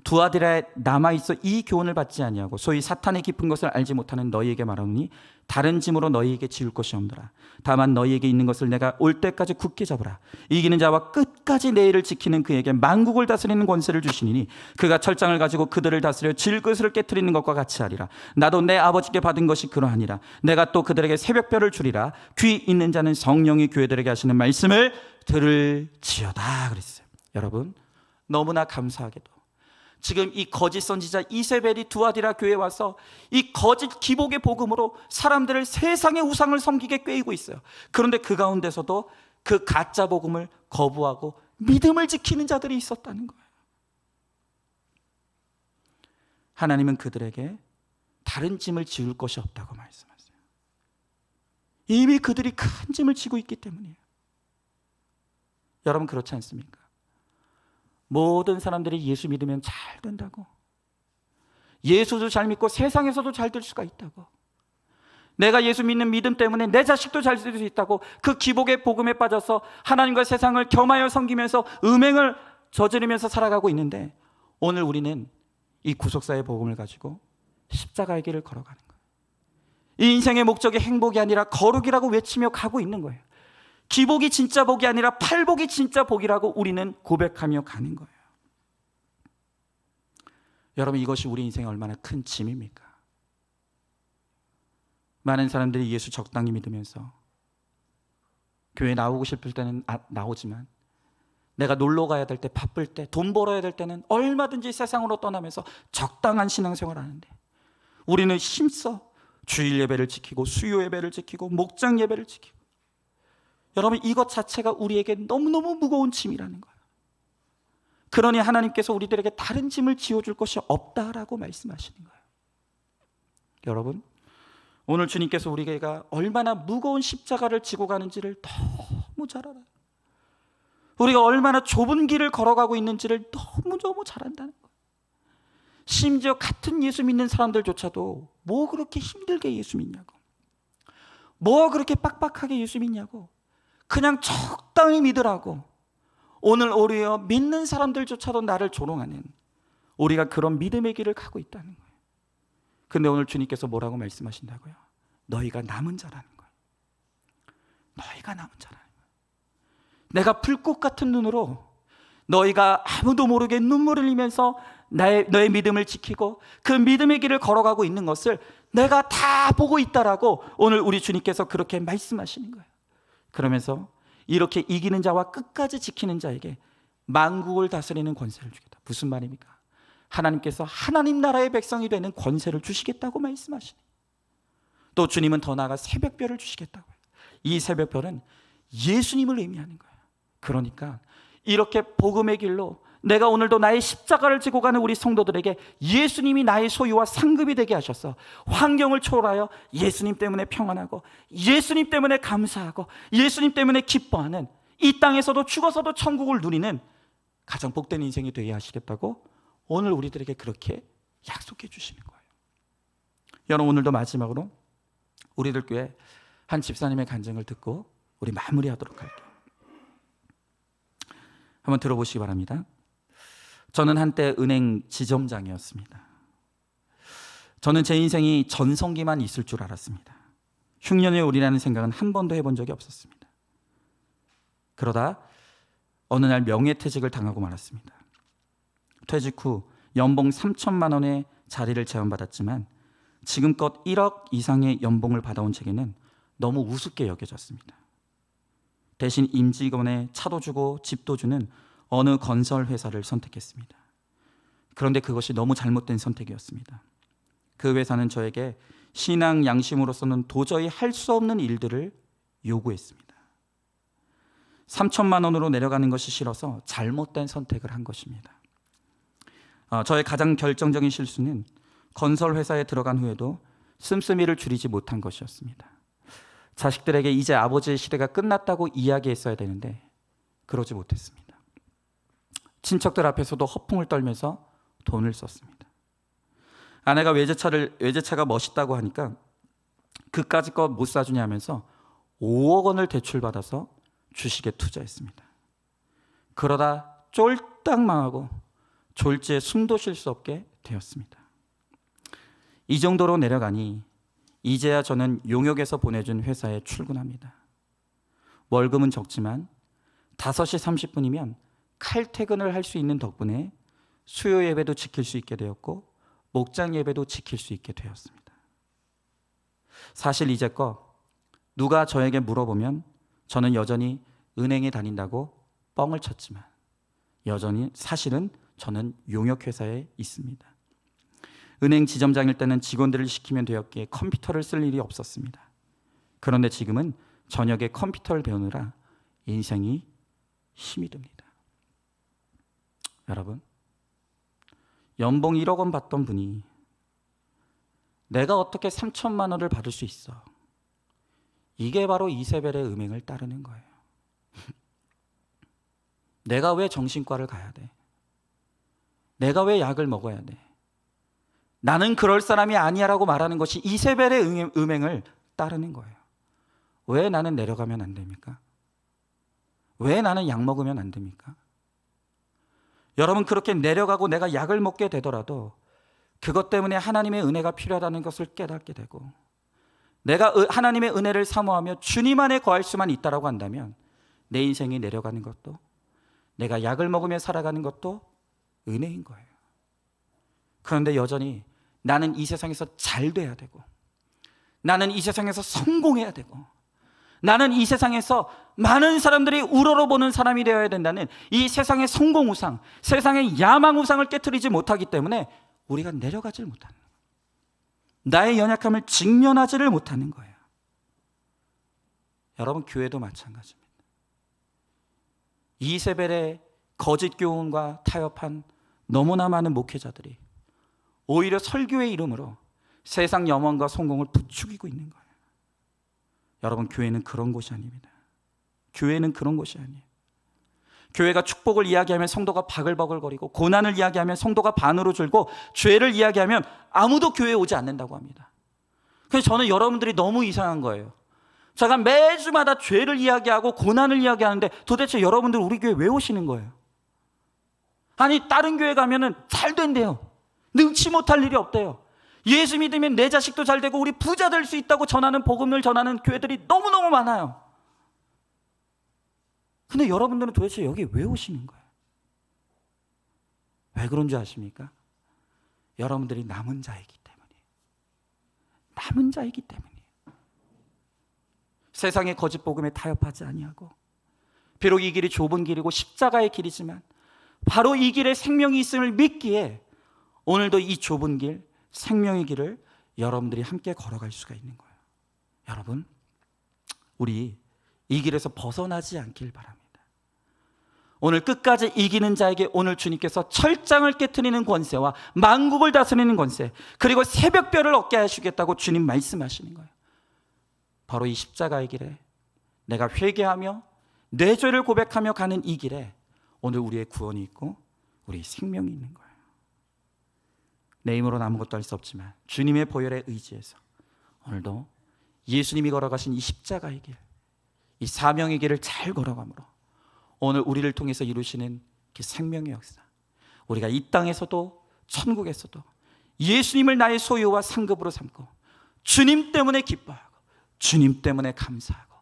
두 아들에 남아있어 이 교훈을 받지 아니하고 소위 사탄의 깊은 것을 알지 못하는 너희에게 말하노니 다른 짐으로 너희에게 지울 것이 없노라. 다만 너희에게 있는 것을 내가 올 때까지 굳게 잡으라. 이기는 자와 끝까지 내 일을 지키는 그에게 만국을 다스리는 권세를 주시니 그가 철장을 가지고 그들을 다스려 질그릇을 깨트리는 것과 같이 하리라. 나도 내 아버지께 받은 것이 그러하니라. 내가 또 그들에게 새벽별을 주리라. 귀 있는 자는 성령이 교회들에게 하시는 말씀을 들을지어다 그랬어요. 여러분, 너무나 감사하게도 지금 이 거짓 선지자 이세벨이 두아디라 교회에 와서 이 거짓 기복의 복음으로 사람들을 세상의 우상을 섬기게 꾀이고 있어요. 그런데 그 가운데서도 그 가짜 복음을 거부하고 믿음을 지키는 자들이 있었다는 거예요. 하나님은 그들에게 다른 짐을 지울 것이 없다고 말씀하세요. 이미 그들이 큰 짐을 지고 있기 때문이에요. 여러분, 그렇지 않습니까? 모든 사람들이 예수 믿으면 잘 된다고, 예수도 잘 믿고 세상에서도 잘 될 수가 있다고, 내가 예수 믿는 믿음 때문에 내 자식도 잘 될 수 있다고, 그 기복의 복음에 빠져서 하나님과 세상을 겸하여 섬기면서 음행을 저지르면서 살아가고 있는데, 오늘 우리는 이 구속사의 복음을 가지고 십자가의 길을 걸어가는 거예요. 이 인생의 목적이 행복이 아니라 거룩이라고 외치며 가고 있는 거예요. 기복이 진짜 복이 아니라 팔복이 진짜 복이라고 우리는 고백하며 가는 거예요. 여러분, 이것이 우리 인생에 얼마나 큰 짐입니까? 많은 사람들이 예수 적당히 믿으면서 교회 나오고 싶을 때는 나오지만 내가 놀러 가야 될 때, 바쁠 때, 돈 벌어야 될 때는 얼마든지 세상으로 떠나면서 적당한 신앙생활을 하는데, 우리는 힘써 주일 예배를 지키고 수요 예배를 지키고 목장 예배를 지키고, 여러분, 이것 자체가 우리에게 너무너무 무거운 짐이라는 거예요. 그러니 하나님께서 우리들에게 다른 짐을 지어줄 것이 없다라고 말씀하시는 거예요. 여러분, 오늘 주님께서 우리가 얼마나 무거운 십자가를 지고 가는지를 너무 잘 알아요. 우리가 얼마나 좁은 길을 걸어가고 있는지를 너무너무 잘 안다는 거예요. 심지어 같은 예수 믿는 사람들조차도 뭐 그렇게 힘들게 예수 믿냐고, 뭐 그렇게 빡빡하게 예수 믿냐고, 그냥 적당히 믿으라고, 오늘 오히려 믿는 사람들조차도 나를 조롱하는, 우리가 그런 믿음의 길을 가고 있다는 거예요. 근데 오늘 주님께서 뭐라고 말씀하신다고요? 너희가 남은 자라는 거예요. 너희가 남은 자라는 거예요. 내가 불꽃 같은 눈으로 너희가 아무도 모르게 눈물을 흘리면서 너의 믿음을 지키고 그 믿음의 길을 걸어가고 있는 것을 내가 다 보고 있다라고 오늘 우리 주님께서 그렇게 말씀하시는 거예요. 그러면서 이렇게 이기는 자와 끝까지 지키는 자에게 만국을 다스리는 권세를 주겠다. 무슨 말입니까? 하나님께서 하나님 나라의 백성이 되는 권세를 주시겠다고 말씀하시네. 또 주님은 더 나아가 새벽별을 주시겠다고 해요. 이 새벽별은 예수님을 의미하는 거예요. 그러니까 이렇게 복음의 길로 내가 오늘도 나의 십자가를 지고 가는 우리 성도들에게 예수님이 나의 소유와 상급이 되게 하셔서 환경을 초월하여 예수님 때문에 평안하고 예수님 때문에 감사하고 예수님 때문에 기뻐하는, 이 땅에서도 죽어서도 천국을 누리는 가장 복된 인생이 되게 하시겠다고 오늘 우리들에게 그렇게 약속해 주시는 거예요. 여러분, 오늘도 마지막으로 우리들 교회 한 집사님의 간증을 듣고 우리 마무리하도록 할게요. 한번 들어보시기 바랍니다. 저는 한때 은행 지점장이었습니다. 저는 제 인생이 전성기만 있을 줄 알았습니다. 흉년의 올이라는 생각은 한 번도 해본 적이 없었습니다. 그러다 어느 날 명예퇴직을 당하고 말았습니다. 퇴직 후 연봉 3천만 원의 자리를 제안받았지만 지금껏 1억 이상의 연봉을 받아온 제게는 너무 우습게 여겨졌습니다. 대신 임직원에 차도 주고 집도 주는 어느 건설 회사를 선택했습니다. 그런데 그것이 너무 잘못된 선택이었습니다. 그 회사는 저에게 신앙 양심으로서는 도저히 할 수 없는 일들을 요구했습니다. 3천만 원으로 내려가는 것이 싫어서 잘못된 선택을 한 것입니다. 저의 가장 결정적인 실수는 건설 회사에 들어간 후에도 씀씀이를 줄이지 못한 것이었습니다. 자식들에게 이제 아버지의 시대가 끝났다고 이야기했어야 되는데 그러지 못했습니다. 친척들 앞에서도 허풍을 떨면서 돈을 썼습니다. 아내가 외제차가 멋있다고 하니까 그까짓 거 못 사주냐면서 5억 원을 대출받아서 주식에 투자했습니다. 그러다 쫄딱 망하고 졸지에 숨도 쉴 수 없게 되었습니다. 이 정도로 내려가니 이제야 저는 용역에서 보내준 회사에 출근합니다. 월급은 적지만 5시 30분이면 칼퇴근을 할 수 있는 덕분에 수요 예배도 지킬 수 있게 되었고 목장 예배도 지킬 수 있게 되었습니다. 사실 이제껏 누가 저에게 물어보면 저는 여전히 은행에 다닌다고 뻥을 쳤지만 여전히 사실은 저는 용역회사에 있습니다. 은행 지점장일 때는 직원들을 시키면 되었기에 컴퓨터를 쓸 일이 없었습니다. 그런데 지금은 저녁에 컴퓨터를 배우느라 인생이 힘이 듭니다. 여러분, 연봉 1억 원 받던 분이 내가 어떻게 3천만 원을 받을 수 있어? 이게 바로 이세벨의 음행을 따르는 거예요. 내가 왜 정신과를 가야 돼? 내가 왜 약을 먹어야 돼? 나는 그럴 사람이 아니야라고 말하는 것이 이세벨의 음행을 따르는 거예요. 왜 나는 내려가면 안 됩니까? 왜 나는 약 먹으면 안 됩니까? 여러분, 그렇게 내려가고 내가 약을 먹게 되더라도 그것 때문에 하나님의 은혜가 필요하다는 것을 깨닫게 되고 내가 하나님의 은혜를 사모하며 주님 안에 거할 수만 있다라고 한다면 내 인생이 내려가는 것도 내가 약을 먹으며 살아가는 것도 은혜인 거예요. 그런데 여전히 나는 이 세상에서 잘 돼야 되고 나는 이 세상에서 성공해야 되고 나는 이 세상에서 많은 사람들이 우러러보는 사람이 되어야 된다는 이 세상의 성공 우상, 세상의 야망 우상을 깨트리지 못하기 때문에 우리가 내려가질 못하는 거예요. 나의 연약함을 직면하지를 못하는 거예요. 여러분, 교회도 마찬가지입니다. 이세벨의 거짓 교훈과 타협한 너무나 많은 목회자들이 오히려 설교의 이름으로 세상 영원과 성공을 부추기고 있는 거예요. 여러분, 교회는 그런 곳이 아닙니다. 교회는 그런 곳이 아니에요. 교회가 축복을 이야기하면 성도가 바글바글거리고 고난을 이야기하면 성도가 반으로 줄고 죄를 이야기하면 아무도 교회에 오지 않는다고 합니다. 그래서 저는 여러분들이 너무 이상한 거예요. 제가 매주마다 죄를 이야기하고 고난을 이야기하는데 도대체 여러분들 우리 교회 왜 오시는 거예요? 아니, 다른 교회 가면은 잘 된대요. 능치 못할 일이 없대요. 예수 믿으면 내 자식도 잘 되고 우리 부자 될 수 있다고 전하는 복음을 전하는 교회들이 너무너무 많아요. 근데 여러분들은 도대체 여기 왜 오시는 거예요? 왜 그런 줄 아십니까? 여러분들이 남은 자이기 때문이에요. 남은 자이기 때문이에요. 세상의 거짓 복음에 타협하지 아니하고 비록 이 길이 좁은 길이고 십자가의 길이지만 바로 이 길에 생명이 있음을 믿기에 오늘도 이 좁은 길, 생명의 길을 여러분들이 함께 걸어갈 수가 있는 거예요. 여러분, 우리 이 길에서 벗어나지 않길 바랍니다. 오늘 끝까지 이기는 자에게 오늘 주님께서 철장을 깨트리는 권세와 만국을 다스리는 권세, 그리고 새벽별을 얻게 하시겠다고 주님 말씀하시는 거예요. 바로 이 십자가의 길에 내가 회개하며 내 죄를 고백하며 가는 이 길에 오늘 우리의 구원이 있고 우리의 생명이 있는 거예요. 내 힘으로는 아무것도 할 수 없지만 주님의 보혈에 의지해서 오늘도 예수님이 걸어가신 이 십자가의 길, 이 사명의 길을 잘 걸어감으로 오늘 우리를 통해서 이루시는 그 생명의 역사, 우리가 이 땅에서도 천국에서도 예수님을 나의 소유와 상급으로 삼고 주님 때문에 기뻐하고 주님 때문에 감사하고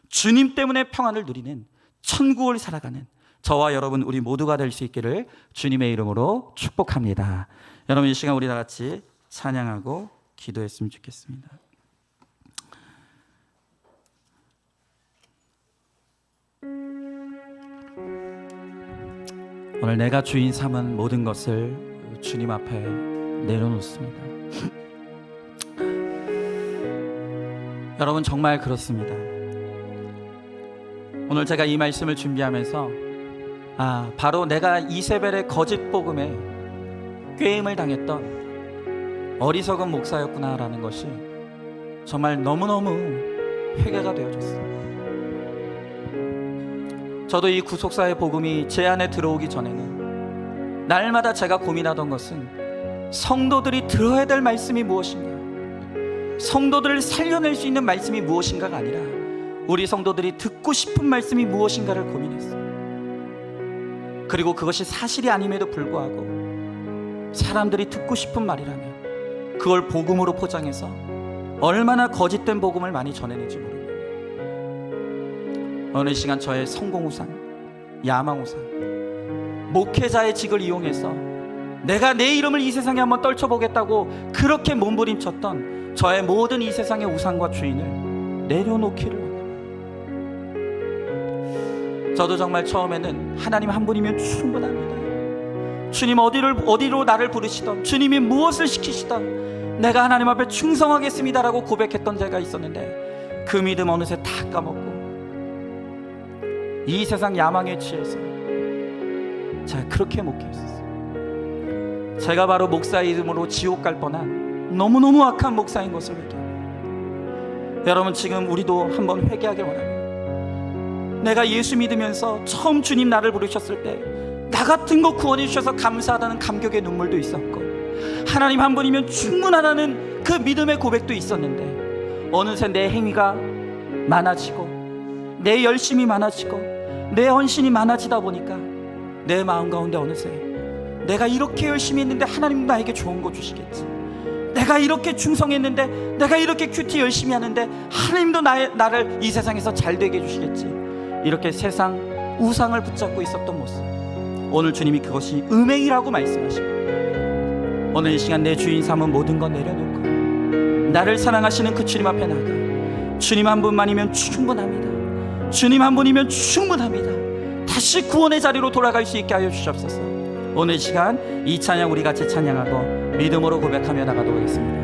주님 때문에 평안을 누리는 천국을 살아가는 저와 여러분 우리 모두가 될 수 있기를 주님의 이름으로 축복합니다. 여러분, 이 시간 우리 다 같이 찬양하고 기도했으면 좋겠습니다. 오늘 내가 주인 삼은 모든 것을 주님 앞에 내려놓습니다. 여러분, 정말 그렇습니다. 오늘 제가 이 말씀을 준비하면서 바로 내가 이세벨의 거짓 복음에 꾀임을 당했던 어리석은 목사였구나라는 것이 정말 너무너무 회개가 되어졌어요. 저도 이 구속사의 복음이 제 안에 들어오기 전에는 날마다 제가 고민하던 것은 성도들이 들어야 될 말씀이 무엇인가, 성도들을 살려낼 수 있는 말씀이 무엇인가가 아니라 우리 성도들이 듣고 싶은 말씀이 무엇인가를 고민했어요. 그리고 그것이 사실이 아님에도 불구하고 사람들이 듣고 싶은 말이라면 그걸 복음으로 포장해서 얼마나 거짓된 복음을 많이 전해내는지 모릅니다. 어느 시간 저의 성공우상, 야망우상, 목회자의 직을 이용해서 내가 내 이름을 이 세상에 한번 떨쳐보겠다고 그렇게 몸부림쳤던 저의 모든 이 세상의 우상과 주인을 내려놓기를 원합니다. 저도 정말 처음에는 하나님 한 분이면 충분합니다. 주님 어디로 나를 부르시던, 주님이 무엇을 시키시던 내가 하나님 앞에 충성하겠습니다라고 고백했던 때가 있었는데 그 믿음 어느새 다 까먹고 이 세상 야망에 취해서 제가 그렇게 목회했었어요. 제가 바로 목사 이름으로 지옥 갈 뻔한 너무너무 악한 목사인 것을 회개합니다. 여러분, 지금 우리도 한번 회개하길 원합니다. 내가 예수 믿으면서 처음 주님 나를 부르셨을 때 나 같은 거 구원해 주셔서 감사하다는 감격의 눈물도 있었고, 하나님 한 분이면 충분하다는 그 믿음의 고백도 있었는데, 어느새 내 행위가 많아지고 내 열심이 많아지고 내 헌신이 많아지다 보니까 내 마음 가운데 어느새 내가 이렇게 열심히 했는데 하나님 나에게 좋은 거 주시겠지, 내가 이렇게 충성했는데, 내가 이렇게 큐티 열심히 하는데 하나님도 나를 이 세상에서 잘 되게 해주시겠지, 이렇게 세상 우상을 붙잡고 있었던 모습, 오늘 주님이 그것이 음행이라고 말씀하십니다. 오늘 이 시간 내 주인 삼은 모든 건 내려놓고 나를 사랑하시는 그 주님 앞에 나가 주님 한 분만이면 충분합니다. 주님 한 분이면 충분합니다. 다시 구원의 자리로 돌아갈 수 있게 하여 주시옵소서. 오늘 이 시간 이 찬양 우리 같이 찬양하고 믿음으로 고백하며 나가도록 하겠습니다.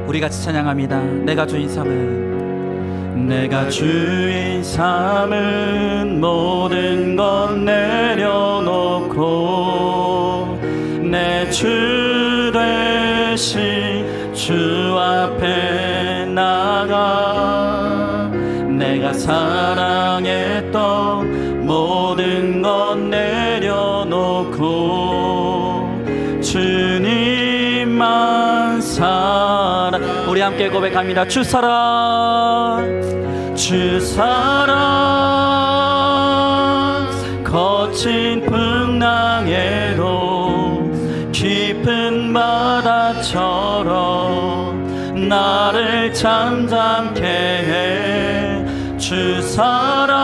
우리 같이 찬양합니다. 내가 주인 삼은, 내가 주인 삼은 모든 것 내려놓고 내 주 되신 주 앞에 나가 내가 사랑했던 모든 것 내려놓고 주님만 사랑. 우리 함께 고백합니다. 주 사랑, 주 사랑, 거친 풍랑에도 깊은 바다처럼 나를 잠잠케 해. 주 사랑,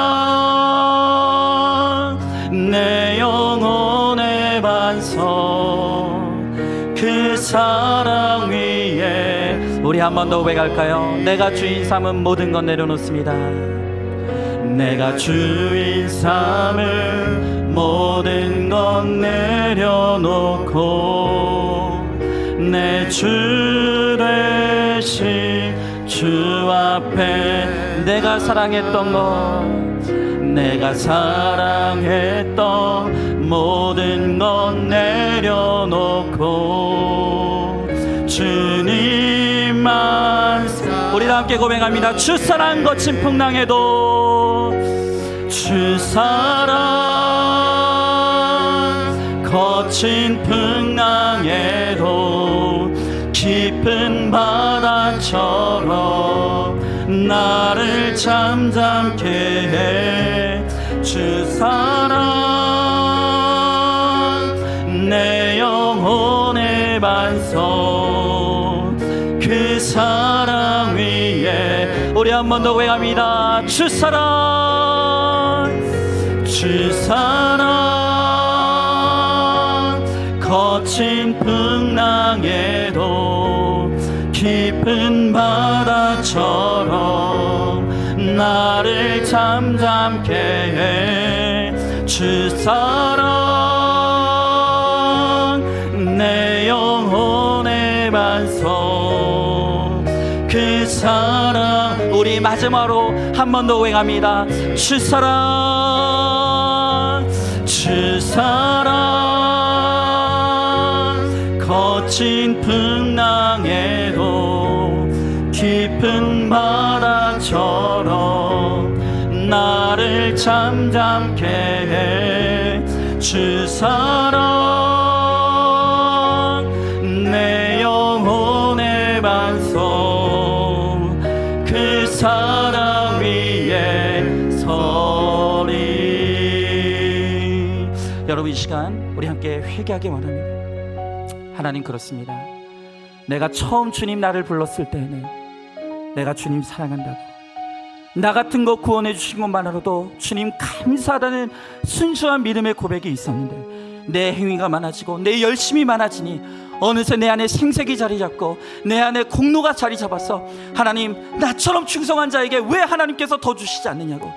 내 영혼의 반석, 그 사랑 위에. 우리 한 번 더 고백할까요? 내가 주인 삼은 모든 것 내려놓습니다. 내가 주인 삼은 모든 것 내려놓고 내 주 되신 주 앞에 내가 사랑했던 것, 내가 사랑했던 모든 것 내려놓고 주님만. 우리 다 함께 고백합니다. 주 사랑, 거친 풍랑에도 주 사랑, 거친 풍랑에도 깊은 바다처럼 나를 잠잠케 해. 주 사랑, 내 영혼의 반석, 그 사랑 위에. 우리 한 번 더 고백합니다. 주 사랑, 주 사랑, 거친 풍랑에도 깊은 바다처럼 나를 잠잠케 해. 주 사랑, 내 영혼의 반석, 그 사랑. 우리 마지막으로 한 번 더 고백합니다. 주 사랑, 주 사랑 거친 풍랑에도 깊은 바다처럼 나를 잠잠케 해. 주 사랑 내 영혼의 반석, 그 사랑 위에 서리. 여러분, 이 시간 우리 함께 회개하기 원합니다. 하나님, 그렇습니다. 내가 처음 주님 나를 불렀을 때에는 내가 주님 사랑한다고, 나 같은 거 구원해 주신 것만으로도 주님 감사하다는 순수한 믿음의 고백이 있었는데, 내 행위가 많아지고 내 열심이 많아지니 어느새 내 안에 생색이 자리 잡고 내 안에 공로가 자리 잡아서 하나님, 나처럼 충성한 자에게 왜 하나님께서 더 주시지 않느냐고,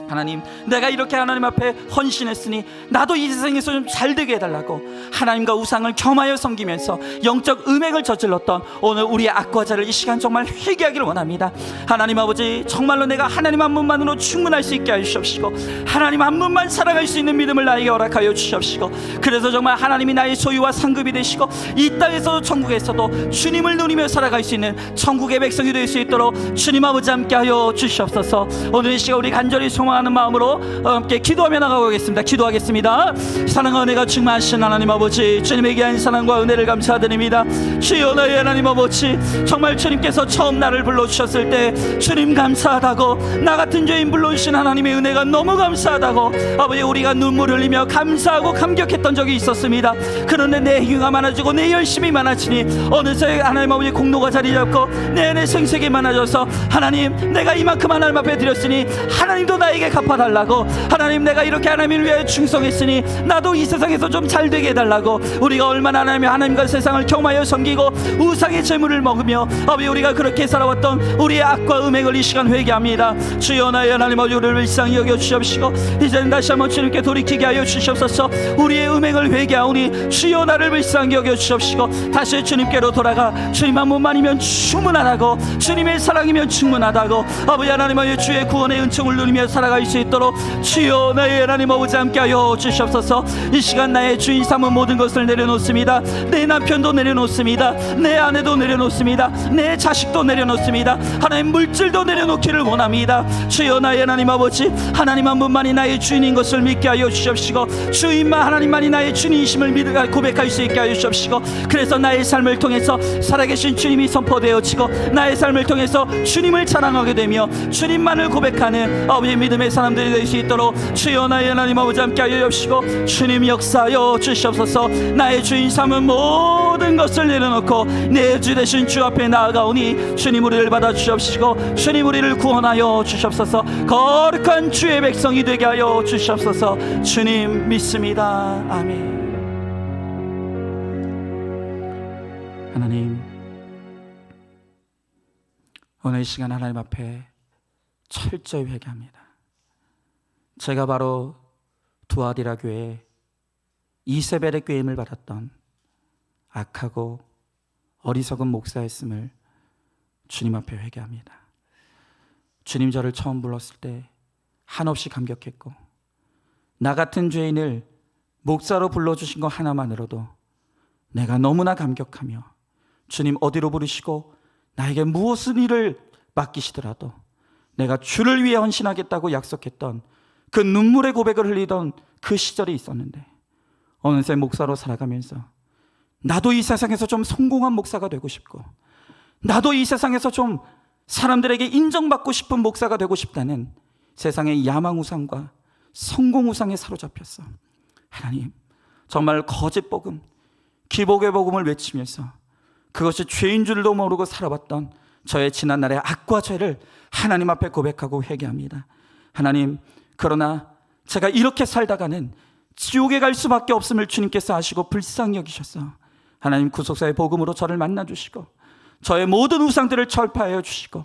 하나님, 내가 이렇게 하나님 앞에 헌신했으니 나도 이 세상에서 좀 잘되게 해달라고 하나님과 우상을 겸하여 섬기면서 영적 음행을 저질렀던 오늘 우리의 악과 죄를 이 시간 정말 회개하기를 원합니다. 하나님 아버지, 정말로 내가 하나님 한 분만으로 충분할 수 있게 하시옵시고, 하나님 한 분만 살아갈 수 있는 믿음을 나에게 허락하여 주시옵시고, 그래서 정말 하나님이 나의 소유와 상급이 되시고 이 땅에서도 천국에서도 주님을 누리며 살아갈 수 있는 천국의 백성이 될 수 있도록 주님 아버지 함께 하여 주시옵소서. 오늘 이 시간 우리 간절히 소망하는 마음으로 함께 기도하며 나가보겠습니다. 기도하겠습니다. 사랑과 은혜가 충만하신 하나님 아버지, 주님의 귀한 사랑과 은혜를 감사드립니다. 주여, 나의 하나님 아버지, 정말 주님께서 처음 나를 불러주셨을 때 주님 감사하다고, 나 같은 죄인 불러주신 하나님의 은혜가 너무 감사하다고 아버지, 우리가 눈물을 흘리며 감사하고 감격했던 적이 있었습니다. 그런데 내 행위가 많아지고 내 열심이 많아지니 어느새 하나님 아버지 공로가 자리 잡고 내 안에 생색이 많아져서, 하나님, 내가 이만큼 하나님 앞에 드렸으니 하나님도 나에게 갚아달라고, 하나님, 내가 이렇게 하나님을 위해 충성했으니 나도 이 세상에서 좀 잘되게 해달라고, 우리가 얼마나 하나님과 세상을 겸하여 섬기고 우상의 재물을 먹으며 아버지 우리가 그렇게 살아왔던 우리의 악과 음행을 이 시간 회개합니다. 주여, 나의 하나님 아버지, 우리를 불쌍히 여겨 주시옵시고 이제는 다시 한번 주님께 돌이키게 하여 주시옵소서. 우리의 음행을 회개하오니 주여, 나를 불쌍히 여겨 주시옵시고 다시 주님께로 돌아가 주님 한 분만이면 충분하다고, 주님의 사랑이면 충분하다고 아버지 하나님 아버지, 주의 구원의 은총을 누리며 살아갈 수 있도록 주여, 나의 하나님 아버지 함께 하여 주시옵소서. 이 시간 나의 주인 삼은 모든 것을 내려놓습니다. 내 남편도 내려놓습니다. 내 아내도 내려놓습니다. 내 자식도 내려놓습니다. 하나님, 물질도 내려놓기를 원합니다. 주여, 나의 하나님 아버지, 하나님 한 분만이 나의 주인인 것을 믿게 하여 주시옵시고, 주인만 하나님만이 나의 주인이심을 고백할 수 있게 하여 주시옵시고, 그래서 나의 삶을 통해서 살아계신 주님이 선포되어지고 나의 삶을 통해서 주님을 찬양하게 되며 주님만을 고백하는 아버지 믿음의 사람들이 될 수 있도록 주여, 나의 하나님 아버지 함께 하여 주시고 주님 역사하여 주시옵소서. 나의 주인 삼은 모든 것을 내려놓고 내 주 되신 주 앞에 나아가오니 주님 우리를 받아 주시옵시고 주님 우리를 구원하여 주시옵소서. 거룩한 주의 백성이 되게 하여 주시옵소서. 주님 믿습니다. 아멘. 하나님, 오늘 이 시간 하나님 앞에 철저히 회개합니다. 제가 바로 두아디라 교회 이세벨의 꾀임을 받았던 악하고 어리석은 목사였음을 주님 앞에 회개합니다. 주님, 저를 처음 불렀을 때 한없이 감격했고, 나 같은 죄인을 목사로 불러주신 것 하나만으로도 내가 너무나 감격하며, 주님 어디로 부르시고 나에게 무엇을 일을 맡기시더라도 내가 주를 위해 헌신하겠다고 약속했던 그 눈물의 고백을 흘리던 그 시절이 있었는데, 어느새 목사로 살아가면서 나도 이 세상에서 좀 성공한 목사가 되고 싶고, 나도 이 세상에서 좀 사람들에게 인정받고 싶은 목사가 되고 싶다는 세상의 야망우상과 성공우상에 사로잡혔어. 하나님, 정말 거짓 복음, 기복의 복음을 외치면서 그것이 죄인 줄도 모르고 살아왔던 저의 지난날의 악과 죄를 하나님 앞에 고백하고 회개합니다. 하나님, 그러나 제가 이렇게 살다가는 지옥에 갈 수밖에 없음을 주님께서 아시고 불쌍히 여기셔서 하나님 구속사의 복음으로 저를 만나주시고 저의 모든 우상들을 철파하여 주시고,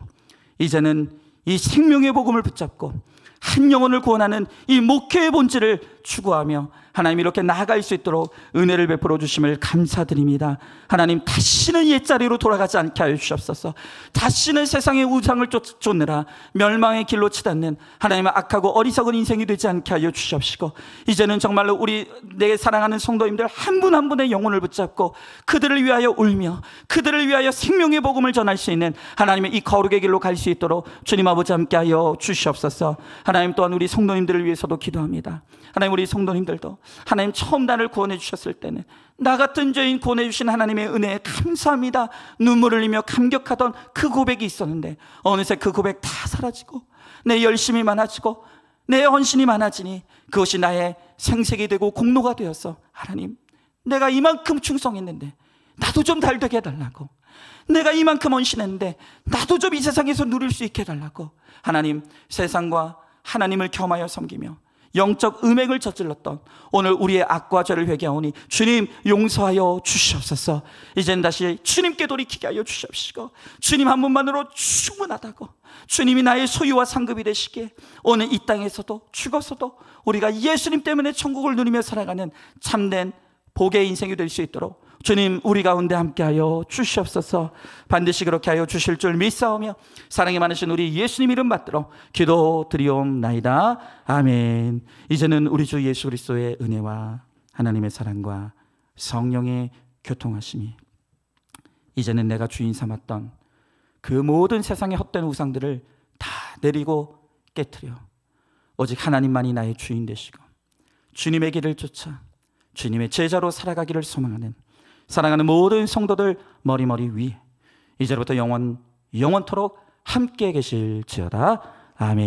이제는 이 생명의 복음을 붙잡고 한 영혼을 구원하는 이 목회의 본질을 추구하며 하나님 이렇게 나아갈 수 있도록 은혜를 베풀어 주심을 감사드립니다. 하나님 다시는 옛자리로 돌아가지 않게 하여 주시옵소서. 다시는 세상의 우상을 쫓느라 멸망의 길로 치닫는 하나님의 악하고 어리석은 인생이 되지 않게 하여 주시옵시고, 이제는 정말로 우리 내 사랑하는 성도님들 한 분 한 분의 영혼을 붙잡고 그들을 위하여 울며 그들을 위하여 생명의 복음을 전할 수 있는 하나님의 이 거룩의 길로 갈 수 있도록 주님 아버지 함께 하여 주시옵소서. 하나님 또한 우리 성도님들을 위해서도 기도합니다. 하나님 우리 성도님들도 하나님 처음 나를 구원해 주셨을 때는 나 같은 죄인 구원해 주신 하나님의 은혜에 감사합니다 눈물을 흘리며 감격하던 그 고백이 있었는데, 어느새 그 고백 다 사라지고 내 열심이 많아지고 내 헌신이 많아지니 그것이 나의 생색이 되고 공로가 되어서, 하나님 내가 이만큼 충성했는데 나도 좀 달되게 해달라고, 내가 이만큼 헌신했는데 나도 좀 이 세상에서 누릴 수 있게 해달라고, 하나님 세상과 하나님을 겸하여 섬기며 영적 음행을 저질렀던 오늘 우리의 악과 죄를 회개하오니 주님 용서하여 주시옵소서. 이젠 다시 주님께 돌이키게 하여 주시옵시고, 주님 한 분만으로 충분하다고, 주님이 나의 소유와 상급이 되시기에 오늘 이 땅에서도 죽어서도 우리가 예수님 때문에 천국을 누리며 살아가는 참된 복의 인생이 될 수 있도록 주님 우리 가운데 함께하여 주시옵소서. 반드시 그렇게 하여 주실 줄 믿사오며 사랑이 많으신 우리 예수님 이름 받들어 기도드리옵나이다. 아멘. 이제는 우리 주 예수 그리스도의 은혜와 하나님의 사랑과 성령의 교통하심이, 이제는 내가 주인 삼았던 그 모든 세상의 헛된 우상들을 다 내리고 깨트려 오직 하나님만이 나의 주인 되시고 주님의 길을 쫓아 주님의 제자로 살아가기를 소망하는 사랑하는 모든 성도들 머리머리 위에 이제부터 영원토록 함께 계실지어다. 아멘.